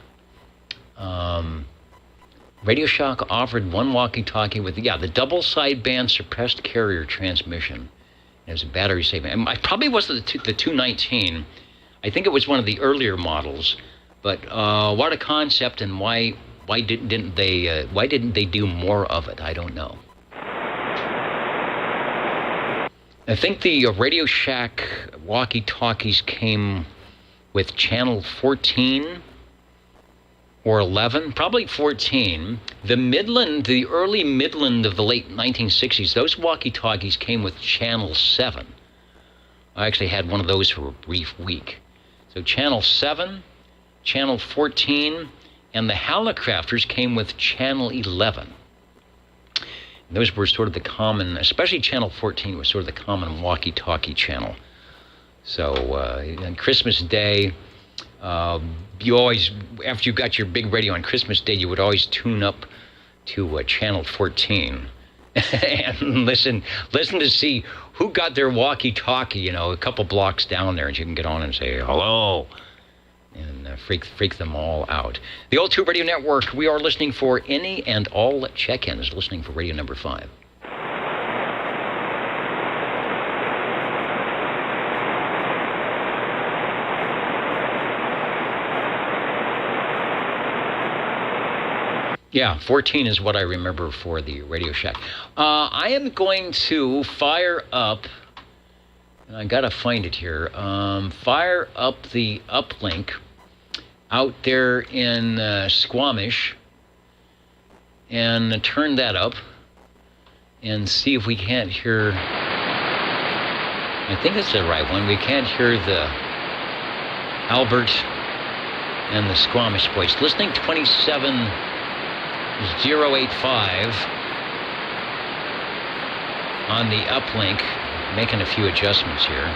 Radio Shack offered one walkie-talkie with, the double sideband suppressed carrier transmission. It was a battery saving. And it probably wasn't the 219. I think it was one of the earlier models. But what a concept, and why didn't they do more of it? I don't know. I think the Radio Shack walkie-talkies came with channel 14 or 11, probably 14. The early Midland of the late 1960s, those walkie-talkies came with channel 7. I actually had one of those for a brief week. So channel 7, channel 14, and the Hallicrafters came with channel 11. And those were sort of the common, especially channel 14 was sort of the common walkie-talkie channel. So on Christmas Day, you always, after you got your big radio on Christmas Day, you would always tune up to channel 14 and listen to see who got their walkie-talkie, a couple blocks down there, and you can get on and say hello and freak them all out. The Old Tube Radio Network, we are listening for any and all check-ins, listening for radio number 5. Yeah, 14 is what I remember for the Radio Shack. I am going to fire up, and I gotta find it here, fire up the uplink out there in Squamish and turn that up and see if we can't hear, I think it's the right one, we can't hear the Albert and the Squamish voice. Listening 27085 on the uplink, making a few adjustments here.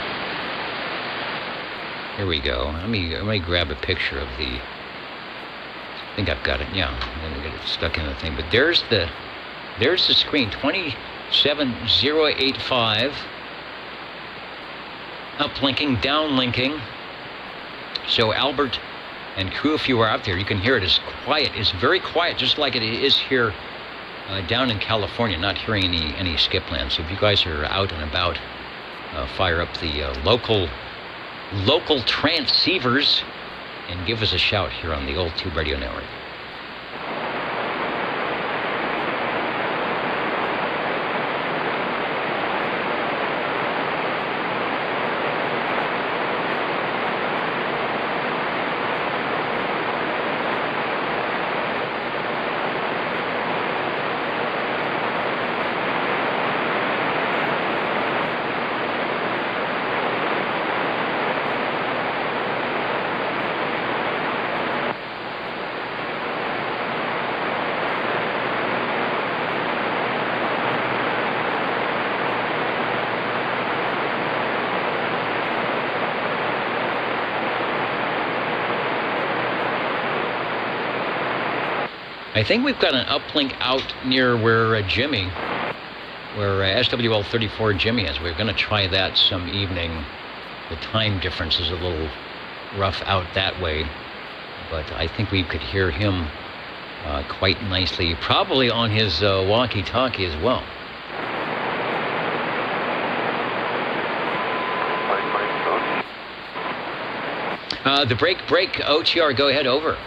Here we go. Let me grab a picture of the, I think I've got it. Yeah, I'm gonna get it stuck in the thing. But there's the screen, 27085. Uplinking, downlinking. So Albert and crew, if you are out there, you can hear it is quiet. It's very quiet, just like it is here down in California, not hearing any skipland. So if you guys are out and about, fire up the local transceivers and give us a shout here on the Old Tube Radio Network. I think we've got an uplink out near where Jimmy, where SWL 34 Jimmy is. We're going to try that some evening. The time difference is a little rough out that way, but I think we could hear him quite nicely, probably on his walkie-talkie as well. The break, OTR, go ahead, over.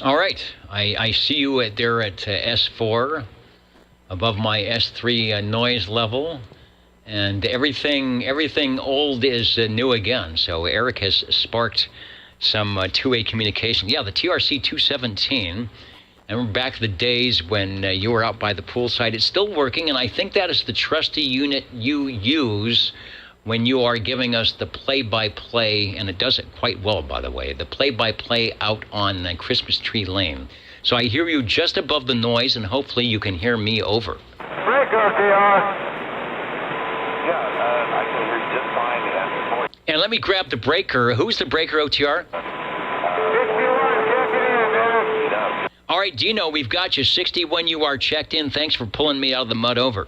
All right, I see you there at S4, above my S3 noise level, and everything old is new again. So Eric has sparked some two-way communication. Yeah, the TRC 217, I remember back in the days when you were out by the poolside. It's still working, and I think that is the trusty unit you use when you are giving us the play-by-play, and it does it quite well, by the way, the play-by-play out on Christmas Tree Lane. So I hear you just above the noise, and hopefully you can hear me over. Break, OTR. Yeah, I can hear you just fine. And let me grab the breaker. Who's the breaker, OTR? 61, check it in, man. All right, Dino, we've got you. 61, you are checked in. Thanks for pulling me out of the mud over.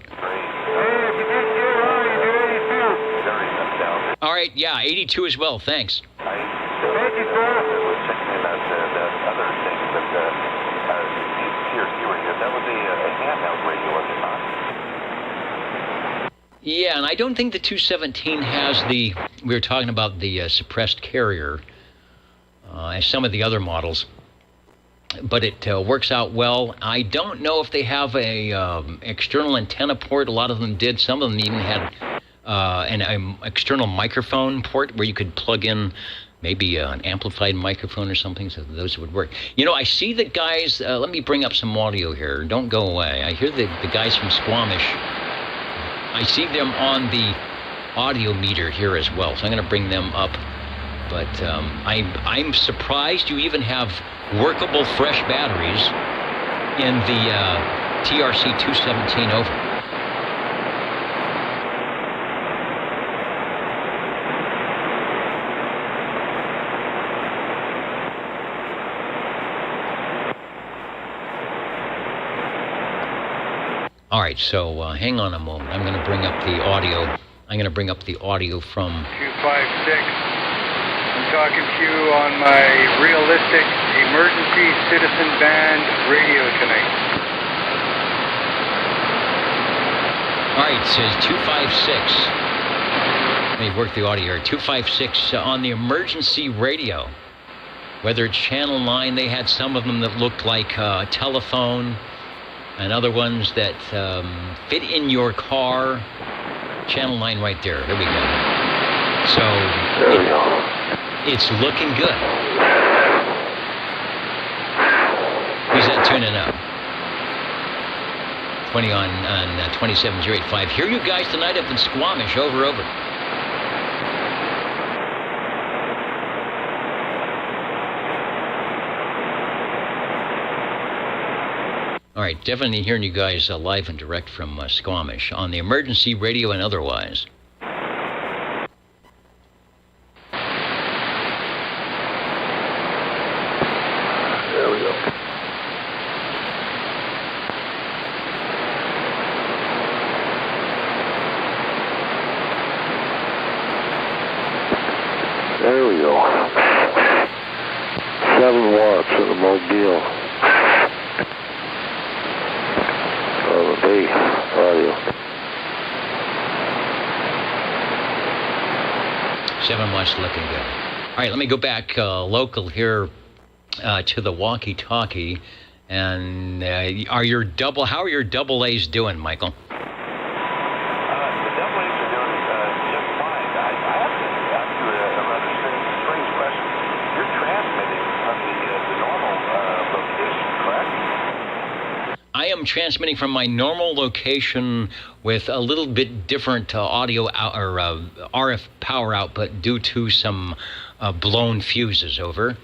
All right, yeah, 82 as well. Thanks. Thank you, sir. We're checking in that other thing, but that was a handheld radio, was it not? Yeah, and I don't think the 217 has we were talking about the suppressed carrier, as some of the other models, but it works out well. I don't know if they have a external antenna port. A lot of them did. Some of them even had an external microphone port where you could plug in maybe an amplified microphone or something, so those would work. You know, I see the guys, let me bring up some audio here. Don't go away. I hear the guys from Squamish. I see them on the audio meter here as well, so I'm going to bring them up. But I'm surprised you even have workable fresh batteries in the TRC 217 over. All right, so hang on a moment. I'm going to bring up the audio. I'm going to bring up the audio from 256. I'm talking to you on my realistic emergency citizen band radio tonight. All right, it says 256. Let me work the audio here. 256 on the emergency radio. Whether it's Channel 9, they had some of them that looked like a telephone, and other ones that fit in your car. Channel 9 right there. There we go. So it's looking good. Who's that tuning up? 20 on 27085. Hear you guys tonight up in Squamish. Over. All right, definitely hearing you guys live and direct from Squamish on the emergency radio and otherwise. There we go. There we go. 7 watts in the Mobile. Hey, audio. 7 watts looking good. All right, let me go back local here to the walkie-talkie. And how are your double A's doing, Michael? The double A's are doing just fine. I have to ask you a rather strange question. You're transmitting from the normal location, correct? I am transmitting from my normal location with a little bit different audio or RF power output due to some blown fuses. Over.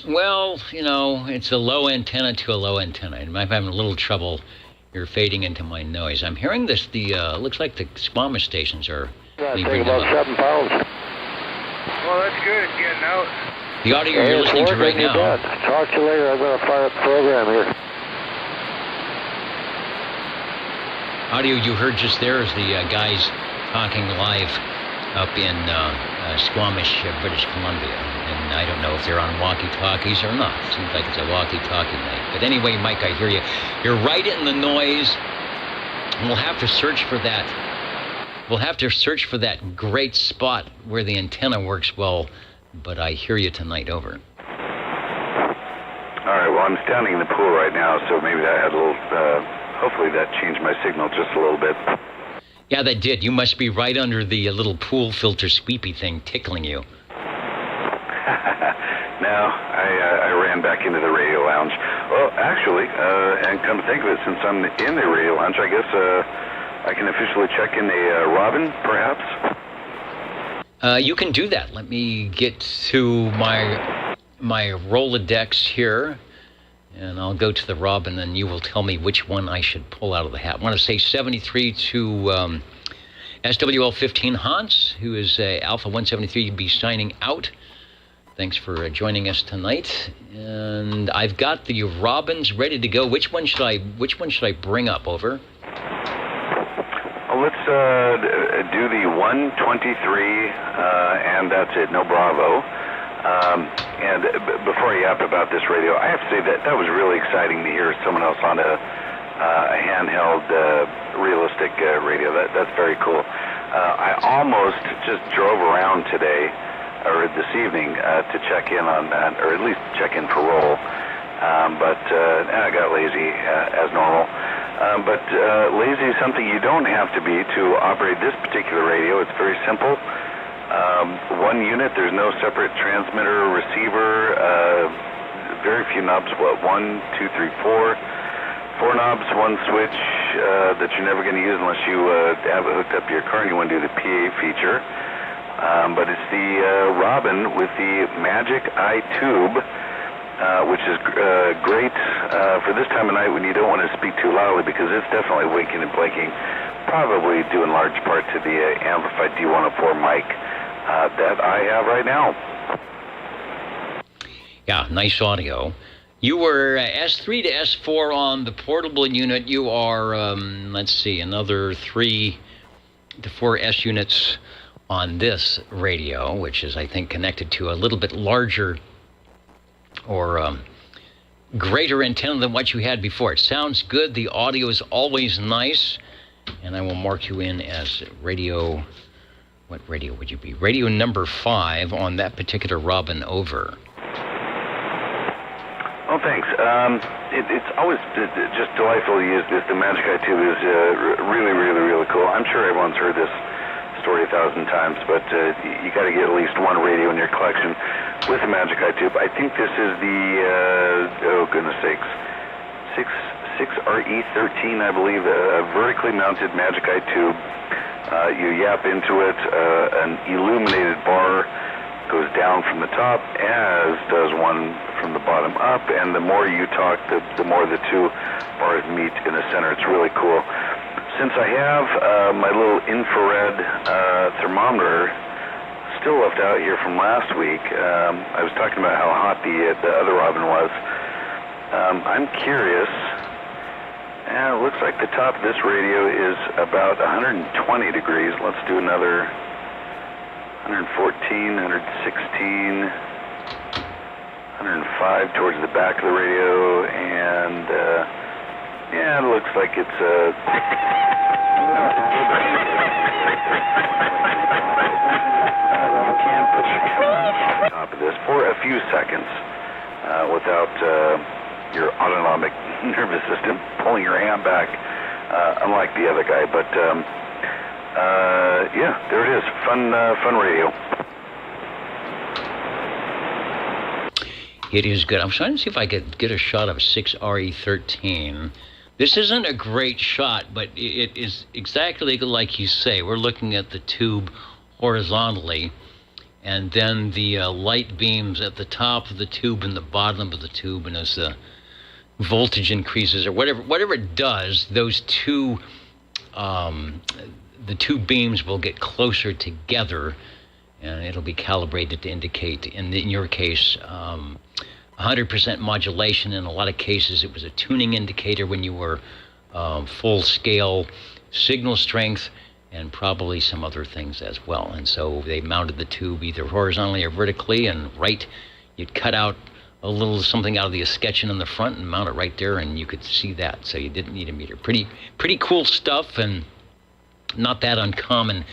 Well, you know, it's a low antenna to a low antenna. I'm having a little trouble. You're fading into my noise. I'm hearing this. Looks like the Squamish stations are. Yeah, take about 7 pounds. Well, that's good. It's getting out. The audio you're listening to right now. Talk to you later. I'm going to fire up the program here. Audio you heard just there is the guys talking live up in Squamish, British Columbia. And I don't know if they're on walkie-talkies or not. It seems like it's a walkie-talkie night. But anyway, Mike, I hear you. You're right in the noise. We'll have to search for that. We'll have to search for that great spot where the antenna works well. But I hear you tonight. Over. All right, well, I'm standing in the pool right now, so maybe that had a little, hopefully that changed my signal just a little bit. Yeah, that did. You must be right under the little pool filter sweepy thing tickling you. No, I ran back into the radio lounge. Well, actually, and come to think of it, since I'm in the radio lounge, I guess I can officially check in a Robin, perhaps? You can do that. Let me get to my Rolodex here, and I'll go to the Robin, and you will tell me which one I should pull out of the hat. I want to say 73 to SWL 15 Hans, who is Alpha 173, be signing out. Thanks for joining us tonight. And I've got the Robins ready to go. Which one should I bring up? Over. Well, let's do the 123, and that's it. No Bravo. And before I yap about this radio, I have to say that was really exciting to hear someone else on a handheld, realistic radio. That's very cool. I almost just drove around today, or this evening, to check in on that, or at least check in for roll. But I got lazy, as normal. But lazy is something you don't have to be to operate this particular radio. It's very simple. One unit, there's no separate transmitter or receiver. Very few knobs, 1, 2, 3, 4. 4 knobs, 1 switch that you're never going to use unless you have it hooked up to your car and you want to do the PA feature. But it's the Robin with the Magic Eye tube, which is great for this time of night when you don't want to speak too loudly, because it's definitely winking and blinking, probably due in large part to the amplified D104 mic that I have right now. Yeah, nice audio. You were S3 to S4 on the portable unit. You are, let's see, another 3 to 4 S units on this radio, which is, I think, connected to a little bit larger or greater antenna than what you had before. It sounds good. The audio is always nice. And I will mark you in as radio. What radio would you be? Radio number 5 on that particular Robin. Over. Oh, thanks. It's always just delightful to use this. The Magic Eye tube is really, really, really cool. I'm sure everyone's heard this story 1,000 times, but you got to get at least one radio in your collection with a Magic Eye tube. I think this is the, oh goodness sakes, 6RE13, I believe, a vertically mounted Magic Eye tube. You yap into it, an illuminated bar goes down from the top, as does one from the bottom up, and the more you talk, the more the two bars meet in the center. It's really cool. Since I have my little infrared thermometer still left out here from last week, I was talking about how hot the other Robin was. I'm curious. It looks like the top of this radio is about 120 degrees. Let's do another 114, 116, 105 towards the back of the radio, and yeah, it looks like it's you can't put the top of this for a few seconds without your autonomic nervous system pulling your hand back, unlike the other guy. But yeah, there it is. Fun radio. It is good. I'm trying to see if I could get a shot of 6RE13. This isn't a great shot, but it is exactly like you say. We're looking at the tube horizontally, and then the light beams at the top of the tube and the bottom of the tube, and as the voltage increases or whatever it does, those two the two beams will get closer together, and it'll be calibrated to indicate, in your case, 100% modulation. In a lot of cases, it was a tuning indicator when you were full-scale signal strength, and probably some other things as well. And so they mounted the tube either horizontally or vertically, and you'd cut out a little something out of the escutcheon in the front and mount it right there, and you could see that. So you didn't need a meter. Pretty cool stuff, and not that uncommon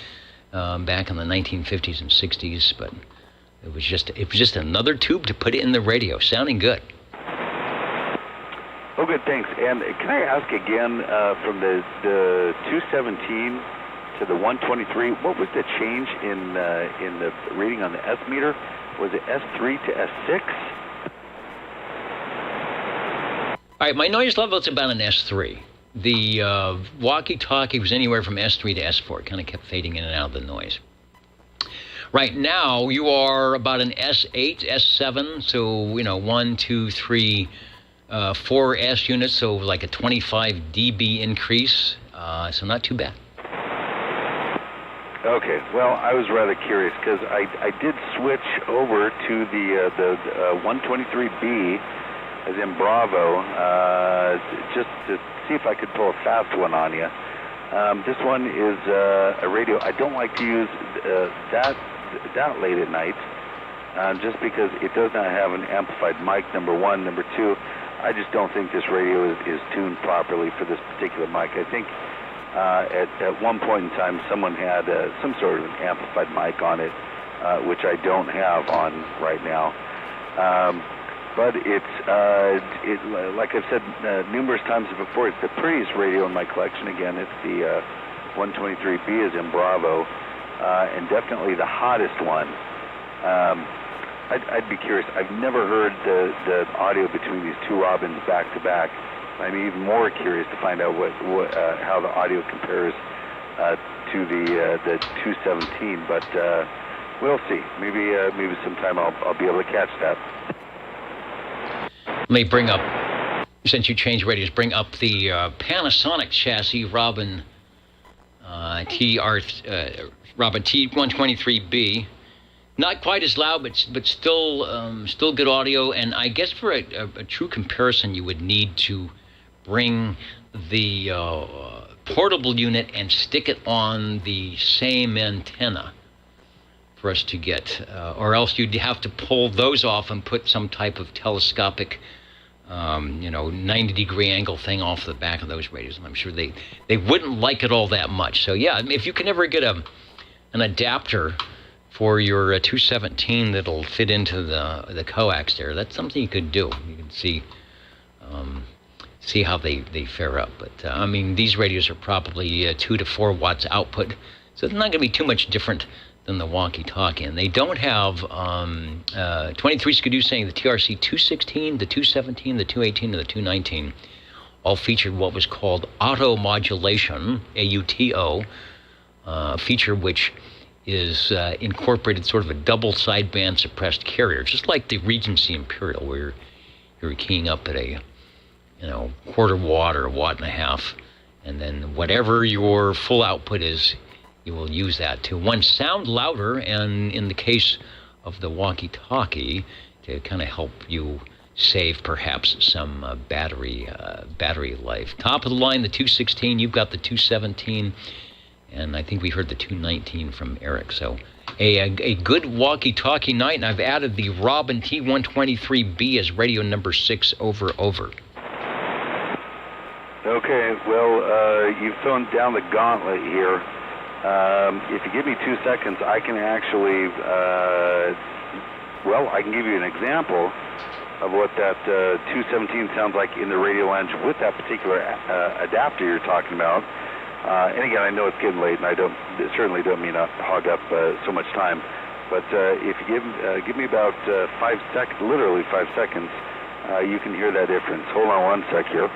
back in the 1950s and 60s, but it was just another tube to put in the radio, sounding good. Oh, good, thanks. And can I ask again, from the 217 to the 123, what was the change in the reading on the S meter? Was it S3 to S6? All right, my noise level is about an S3. The walkie-talkie was anywhere from S3 to S4. It kind of kept fading in and out of the noise. Right now, you are about an S8, S7, so, 1, 2, 3, 4 S units, so like a 25 dB increase, so not too bad. Okay, well, I was rather curious because I did switch over to the 123B, as in Bravo, just to see if I could pull a fast one on you. This one is a radio. I don't like to use that late at night, just because it does not have an amplified mic, number one. Number two, I just don't think this radio is tuned properly for this particular mic. I think at one point in time someone had some sort of an amplified mic on it, which I don't have on right now. But it's, like I've said numerous times before, it's the prettiest radio in my collection. Again, it's the 123B as in Bravo, and definitely the hottest one. I'd be curious. I've never heard the audio between these two Robins back to back. I'm even more curious to find out how the audio compares to the 217. But we'll see. Maybe sometime I'll be able to catch that. Let me bring up, since you changed radios, bring up the Panasonic chassis Robin Robin T123B. Not quite as loud, but still good audio. And I guess for a true comparison, you would need to bring the portable unit and stick it on the same antenna for us to get, or else you'd have to pull those off and put some type of telescopic 90-degree angle thing off the back of those radios. And I'm sure they wouldn't like it all that much. So yeah, if you can ever get an adapter for your 217 that'll fit into the coax there, that's something you could do. You can see how they fare up. But these radios are probably 2 to 4 watts output, so it's not going to be too much different than the walkie-talkie. And they don't have 23 Skidoo saying the TRC 216, the 217, the 218, and the 219 all featured what was called auto modulation, AUTO, feature which is incorporated sort of a double sideband suppressed carrier, just like the Regency Imperial, where you're keying up at a quarter watt or a watt and a half, and then whatever your full output is, you will use that to, one, sound louder, and in the case of the walkie-talkie, to kind of help you save perhaps some battery life. Top of the line, the 216. You've got the 217, and I think we heard the 219 from Eric. So a good walkie-talkie night, and I've added the Robin T123B as radio number 6 over. Okay, well, you've thrown down the gauntlet here. If you give me 2 seconds, I can actually, I can give you an example of what that 217 sounds like in the radio lounge with that particular adapter you're talking about. And again, I know it's getting late, and I certainly don't mean to hog up so much time. But if you give me about 5 seconds, literally 5 seconds, you can hear that difference. Hold on 1 sec here.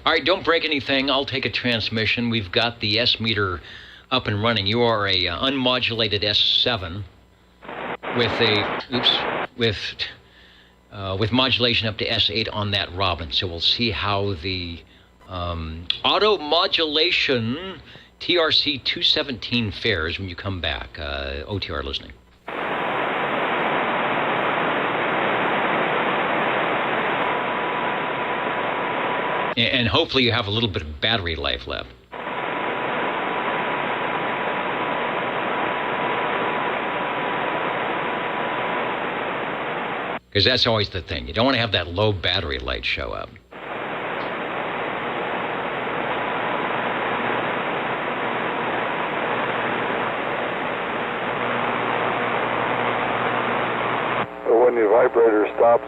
All right, don't break anything. I'll take a transmission. We've got the S meter up and running. You are a unmodulated S7 with modulation up to S8 on that Robin. So we'll see how the auto modulation TRC 217 fares when you come back. OTR listening. And hopefully you have a little bit of battery life left. Because that's always the thing. You don't want to have that low battery light show up. When your vibrator stops.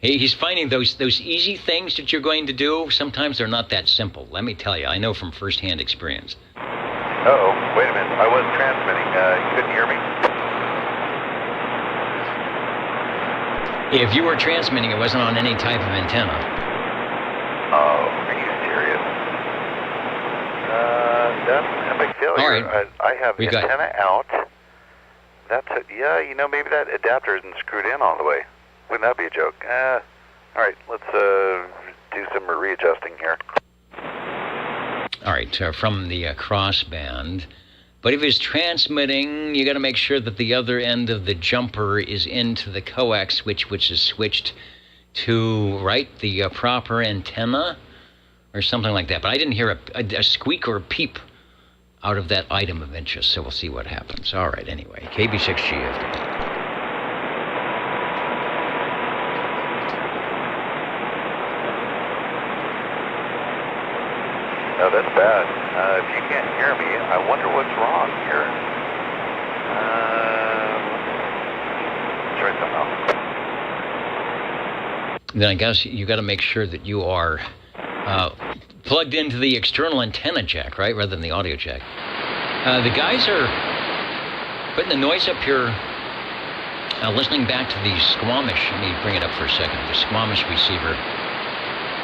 He's finding those easy things that you're going to do. Sometimes they're not that simple. Let me tell you, I know from firsthand experience. Uh-oh, wait a minute. I was transmitting. You couldn't hear me? If you were transmitting, it wasn't on any type of antenna. Oh, are you serious? That's an epic failure. All right. I have antenna out. That's it. Yeah, maybe that adapter isn't screwed in all the way. Wouldn't that be a joke? All right, let's do some readjusting here. All right, from the crossband. But if it's transmitting, you got to make sure that the other end of the jumper is into the coax switch, which is switched to, the proper antenna or something like that. But I didn't hear a squeak or a peep out of that item of interest, so we'll see what happens. All right, anyway, KB6GF. No, that's bad. If you can't hear me, I wonder what's wrong here. Try something else. Then I guess you got to make sure that you are plugged into the external antenna jack, right, rather than the audio jack. The guys are putting the noise up here, listening back to the Squamish. Let me bring it up for a second. The Squamish receiver.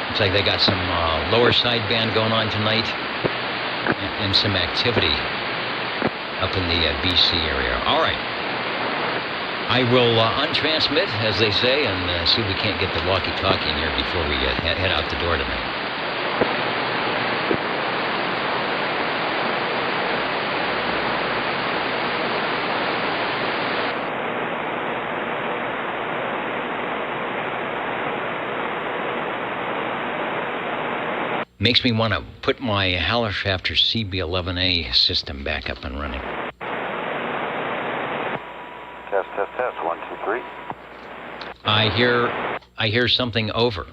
Looks like they got some lower sideband going on tonight and some activity up in the BC area. All right. I will untransmit, as they say, and see if we can't get the walkie-talkie in here before we head out the door tonight. Makes me want to put my Hallershafter CB11A system back up and running. Test, 1, 2, 3. I hear something over.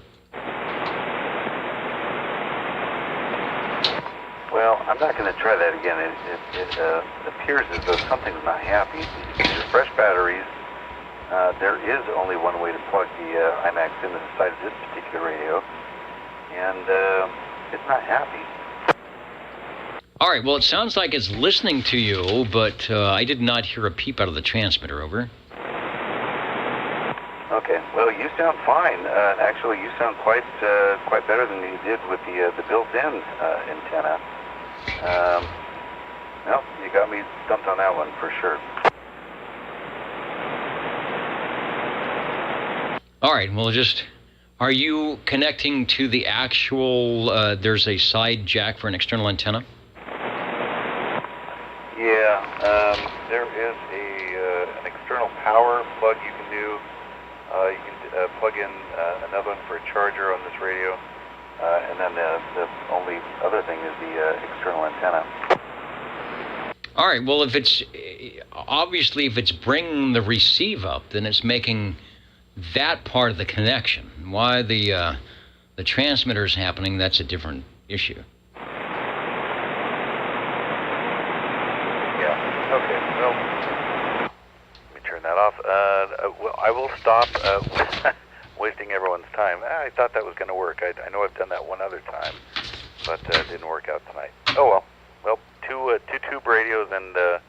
Well, I'm not going to try that again. It appears as though something's not happy. These are fresh batteries. There is only one way to plug the IMAX into the side of this particular radio, and it's not happy. All right, well, it sounds like it's listening to you, but I did not hear a peep out of the transmitter, over. Okay, well, you sound fine. Actually, you sound quite better than you did with the built-in antenna. No, you got me stumped on that one for sure. All right, well, are you connecting to the actual, there's a side jack for an external antenna? Yeah, there is an external power plug you can do. You can plug in another one for a charger on this radio. And then the only other thing is the external antenna. All right, well, if it's bringing the receive up, then it's making that part of the connection. Why the transmitter is happening, that's a different issue. Yeah, okay, well, let me turn that off. Well, I will stop wasting everyone's time. I thought that was going to work. I know I've done that one other time, but it didn't work out tonight. Oh, well. Well, two tube radios and the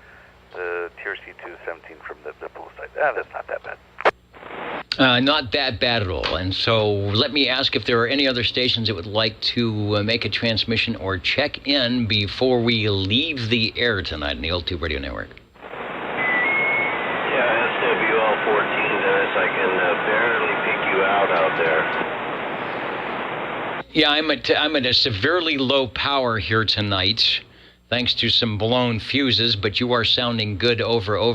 TRC-217 from the pool side. That's not that bad. Not that bad at all. And so let me ask if there are any other stations that would like to make a transmission or check in before we leave the air tonight in the Old Tube Radio Network. Yeah, SWL-14, Dennis, I can barely pick you out there. Yeah, I'm at a severely low power here tonight, thanks to some blown fuses, but you are sounding good over. Yeah,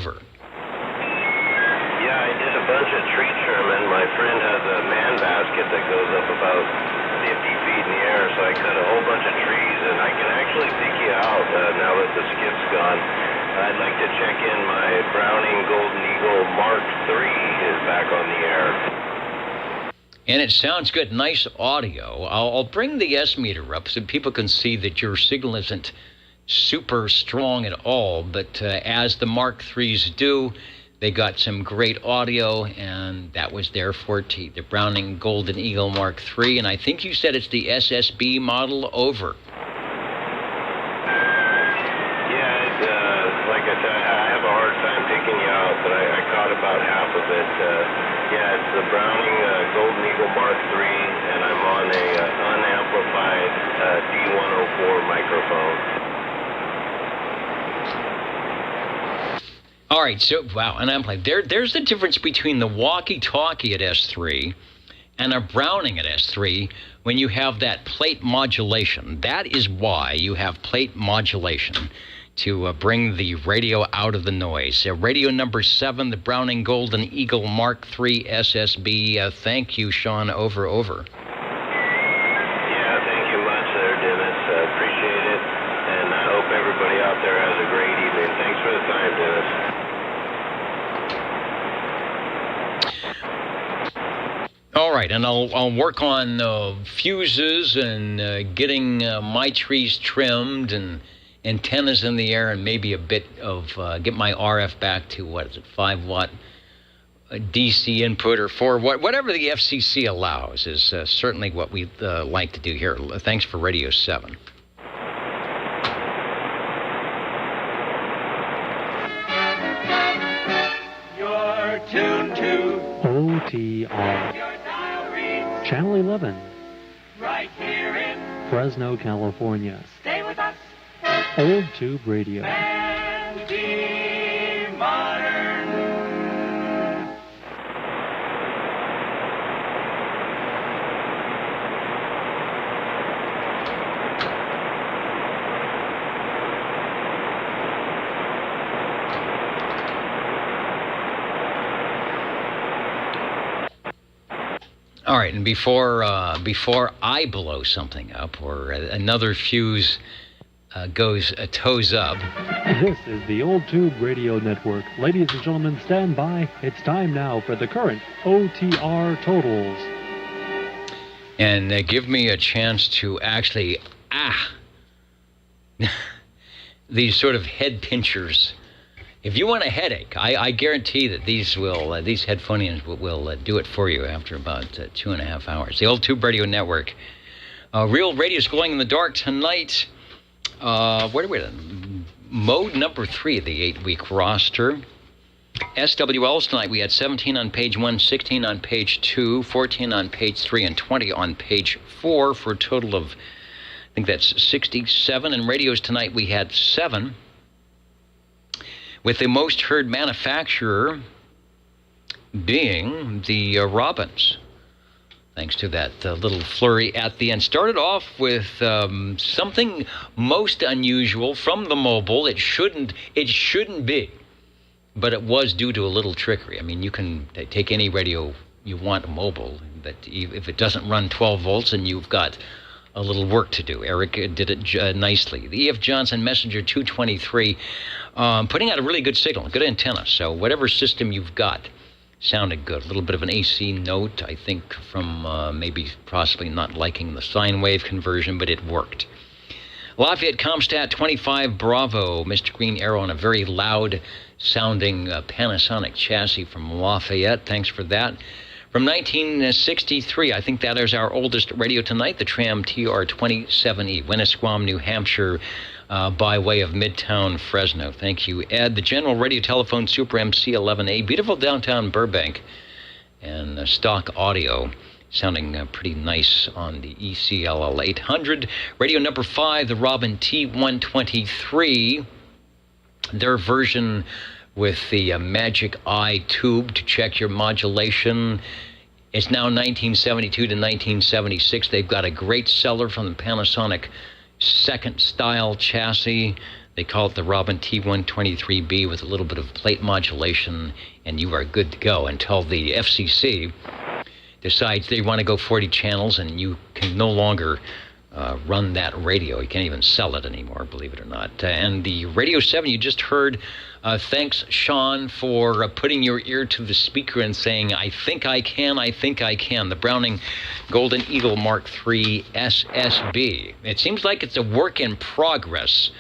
I did a bunch the skip's gone. I'd like to check in my Browning Golden Eagle Mark III is back on the air. And it sounds good. Nice audio. I'll bring the S-meter up so people can see that your signal isn't super strong at all. But as the Mark IIIs do, they got some great audio, and that was their forte. The Browning Golden Eagle Mark III, and I think you said it's the SSB model. Over. Like I said, I have a hard time picking you out, but I caught about half of it. It's the Browning Golden Eagle Mark III, and I'm on a unamplified D104 microphone. All right, so, wow, unamplified. There's the difference between the walkie-talkie at S3 and a Browning at S3 when you have that plate modulation. That is why you have plate modulation, to bring the radio out of the noise. Radio number 7, the Browning Golden Eagle Mark III SSB. Thank you, Sean. Over. Yeah, thank you much there, Dennis. Appreciate it. And I hope everybody out there has a great evening. Thanks for the time, Dennis. All right, and I'll work on fuses and getting my trees trimmed and antennas in the air, and maybe a bit of get my RF back to 5-watt DC input, or 4-watt, whatever the FCC allows is certainly what we'd like to do here. Thanks for Radio 7. You're tuned to OTR. Channel 11. Right here in Fresno, California. Stay with us. Old Tube Radio. And be modern. All right, and before I blow something up or another fuse toes up. This is the Old Tube Radio Network. Ladies and gentlemen, stand by. It's time now for the current OTR totals. And give me a chance to actually, these sort of head pinchers. If you want a headache, I guarantee that these headphonians will do it for you after about 2.5 hours. The Old Tube Radio Network. Real radio is glowing in the dark tonight. Where are we at? Mode number 3 of the 8-week roster. SWLs tonight, we had 17 on page 1, 16 on page 2, 14 on page 3, and 20 on page 4 for a total of, I think that's 67. And radios tonight, we had 7. With the most heard manufacturer being the Robins. Thanks to that little flurry at the end. Started off with something most unusual from the mobile. It shouldn't be, but it was due to a little trickery. I mean, you can take any radio you want mobile, but if it doesn't run 12 volts, then you've got a little work to do. Eric did it nicely. The E.F. Johnson Messenger 223, putting out a really good signal, good antenna. So whatever system you've got, sounded good. A little bit of an AC note, I think, from maybe possibly not liking the sine wave conversion, but it worked. Lafayette Comstat 25 Bravo, Mr. Green Arrow on a very loud sounding Panasonic chassis from Lafayette. Thanks for that. From 1963, I think that is our oldest radio tonight, the Tram TR-27E, Winnisquam, New Hampshire, by way of Midtown Fresno. Thank you, Ed. The General Radio Telephone Super MC11A, beautiful downtown Burbank, and stock audio sounding pretty nice on the ECLL 800. Radio number 5, the Robin T123, their version with the Magic Eye tube to check your modulation. It's now 1972 to 1976. They've got a great seller from the Panasonic second style chassis. They call it the Robin T123B with a little bit of plate modulation, and you are good to go until the FCC decides they want to go 40 channels, and you can no longer run that radio. You can't even sell it anymore, believe it or not. And the Radio 7 you just heard, thanks, Sean, for putting your ear to the speaker and saying, I think I can, I think I can. The Browning Golden Eagle Mark III SSB. It seems like it's a work in progress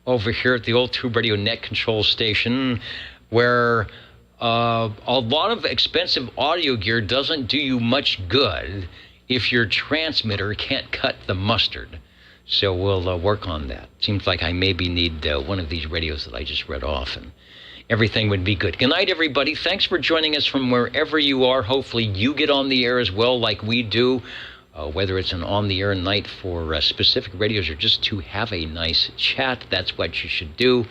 over here at the Old Tube Radio Net Control Station, where a lot of expensive audio gear doesn't do you much good if your transmitter can't cut the mustard. So we'll work on that. Seems like I maybe need one of these radios that I just read off, and everything would be good. Good night, everybody. Thanks for joining us from wherever you are. Hopefully you get on the air as well like we do, whether it's an on-the-air night for specific radios or just to have a nice chat. That's what you should do.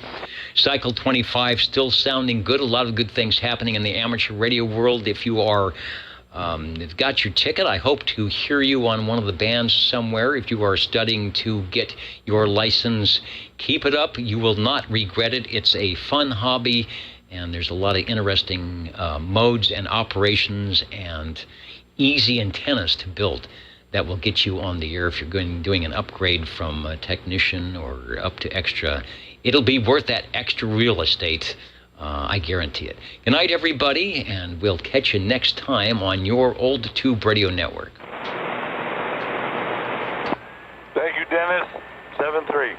Cycle 25 still sounding good. A lot of good things happening in the amateur radio world. If you are got your ticket, I hope to hear you on one of the bands somewhere. If you are studying to get your license, keep it up. You will not regret it. It's a fun hobby, and there's a lot of interesting modes and operations and easy antennas to build that will get you on the air if you're doing an upgrade from a technician or up to extra. It'll be worth that extra real estate. I guarantee it. Good night, everybody, and we'll catch you next time on your Old Tube Radio Network. Thank you, Dennis. 7-3.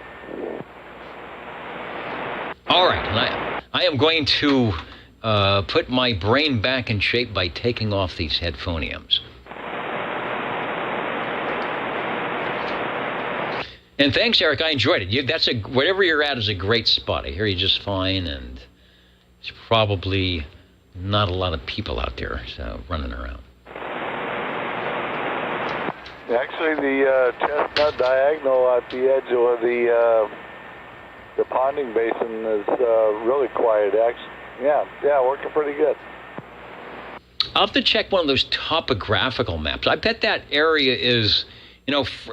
All right, and I am going to put my brain back in shape by taking off these headphoniums. And thanks, Eric. I enjoyed it. Whatever you're at is a great spot. I hear you just fine, and there's probably not a lot of people out there running around. Actually, the Chestnut Diagonal at the edge of the ponding basin is really quiet. Actually, yeah, working pretty good. I'll have to check one of those topographical maps. I bet that area is,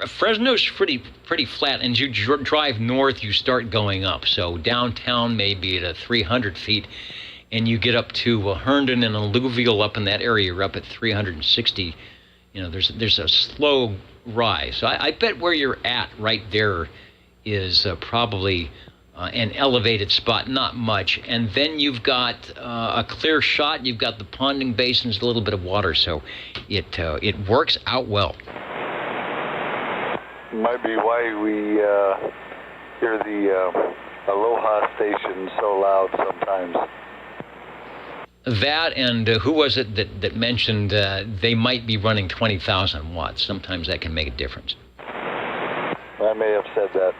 Fresno's pretty flat, and as you drive north, you start going up. So downtown may be at 300 feet, and you get up to Herndon and Alluvial up in that area. You're up at 360. There's a slow rise. So I bet where you're at right there is probably an elevated spot, not much. And then you've got a clear shot. You've got the ponding basins, a little bit of water. So it works out well. Might be why we hear the Aloha station so loud sometimes. That, and who was it that mentioned they might be running 20,000 watts? Sometimes that can make a difference. I may have said that.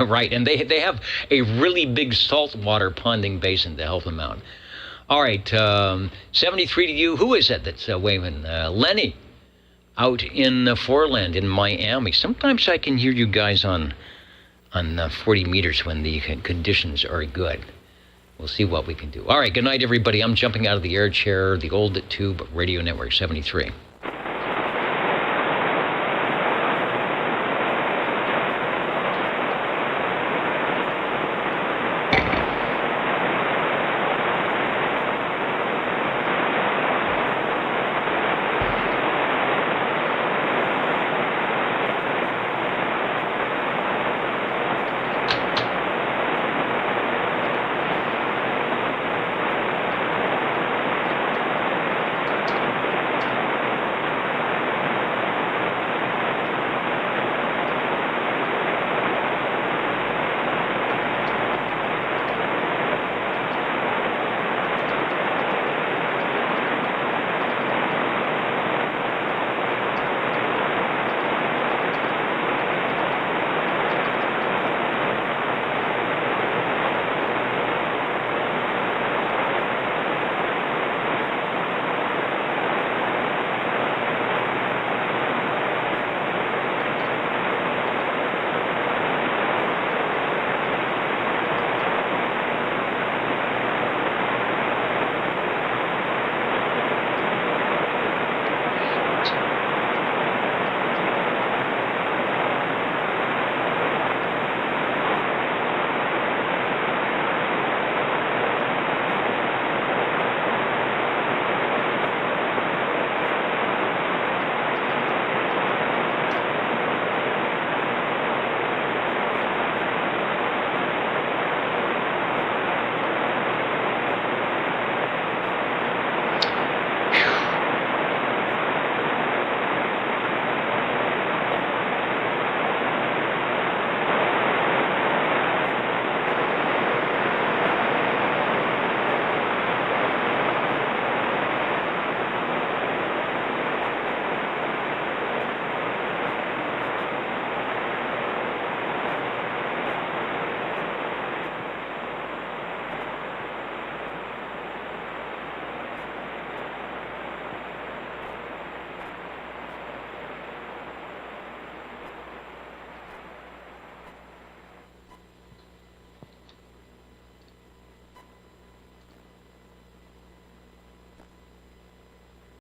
Right, and they have a really big saltwater ponding basin to help them out. All right, 73 to you. Who is it that's waving? Lenny, out in Foreland in Miami. Sometimes I can hear you guys on 40 meters when the conditions are good. We'll see what we can do. All right, good night, everybody. I'm jumping out of the air chair, the Old Tube Radio Network 73.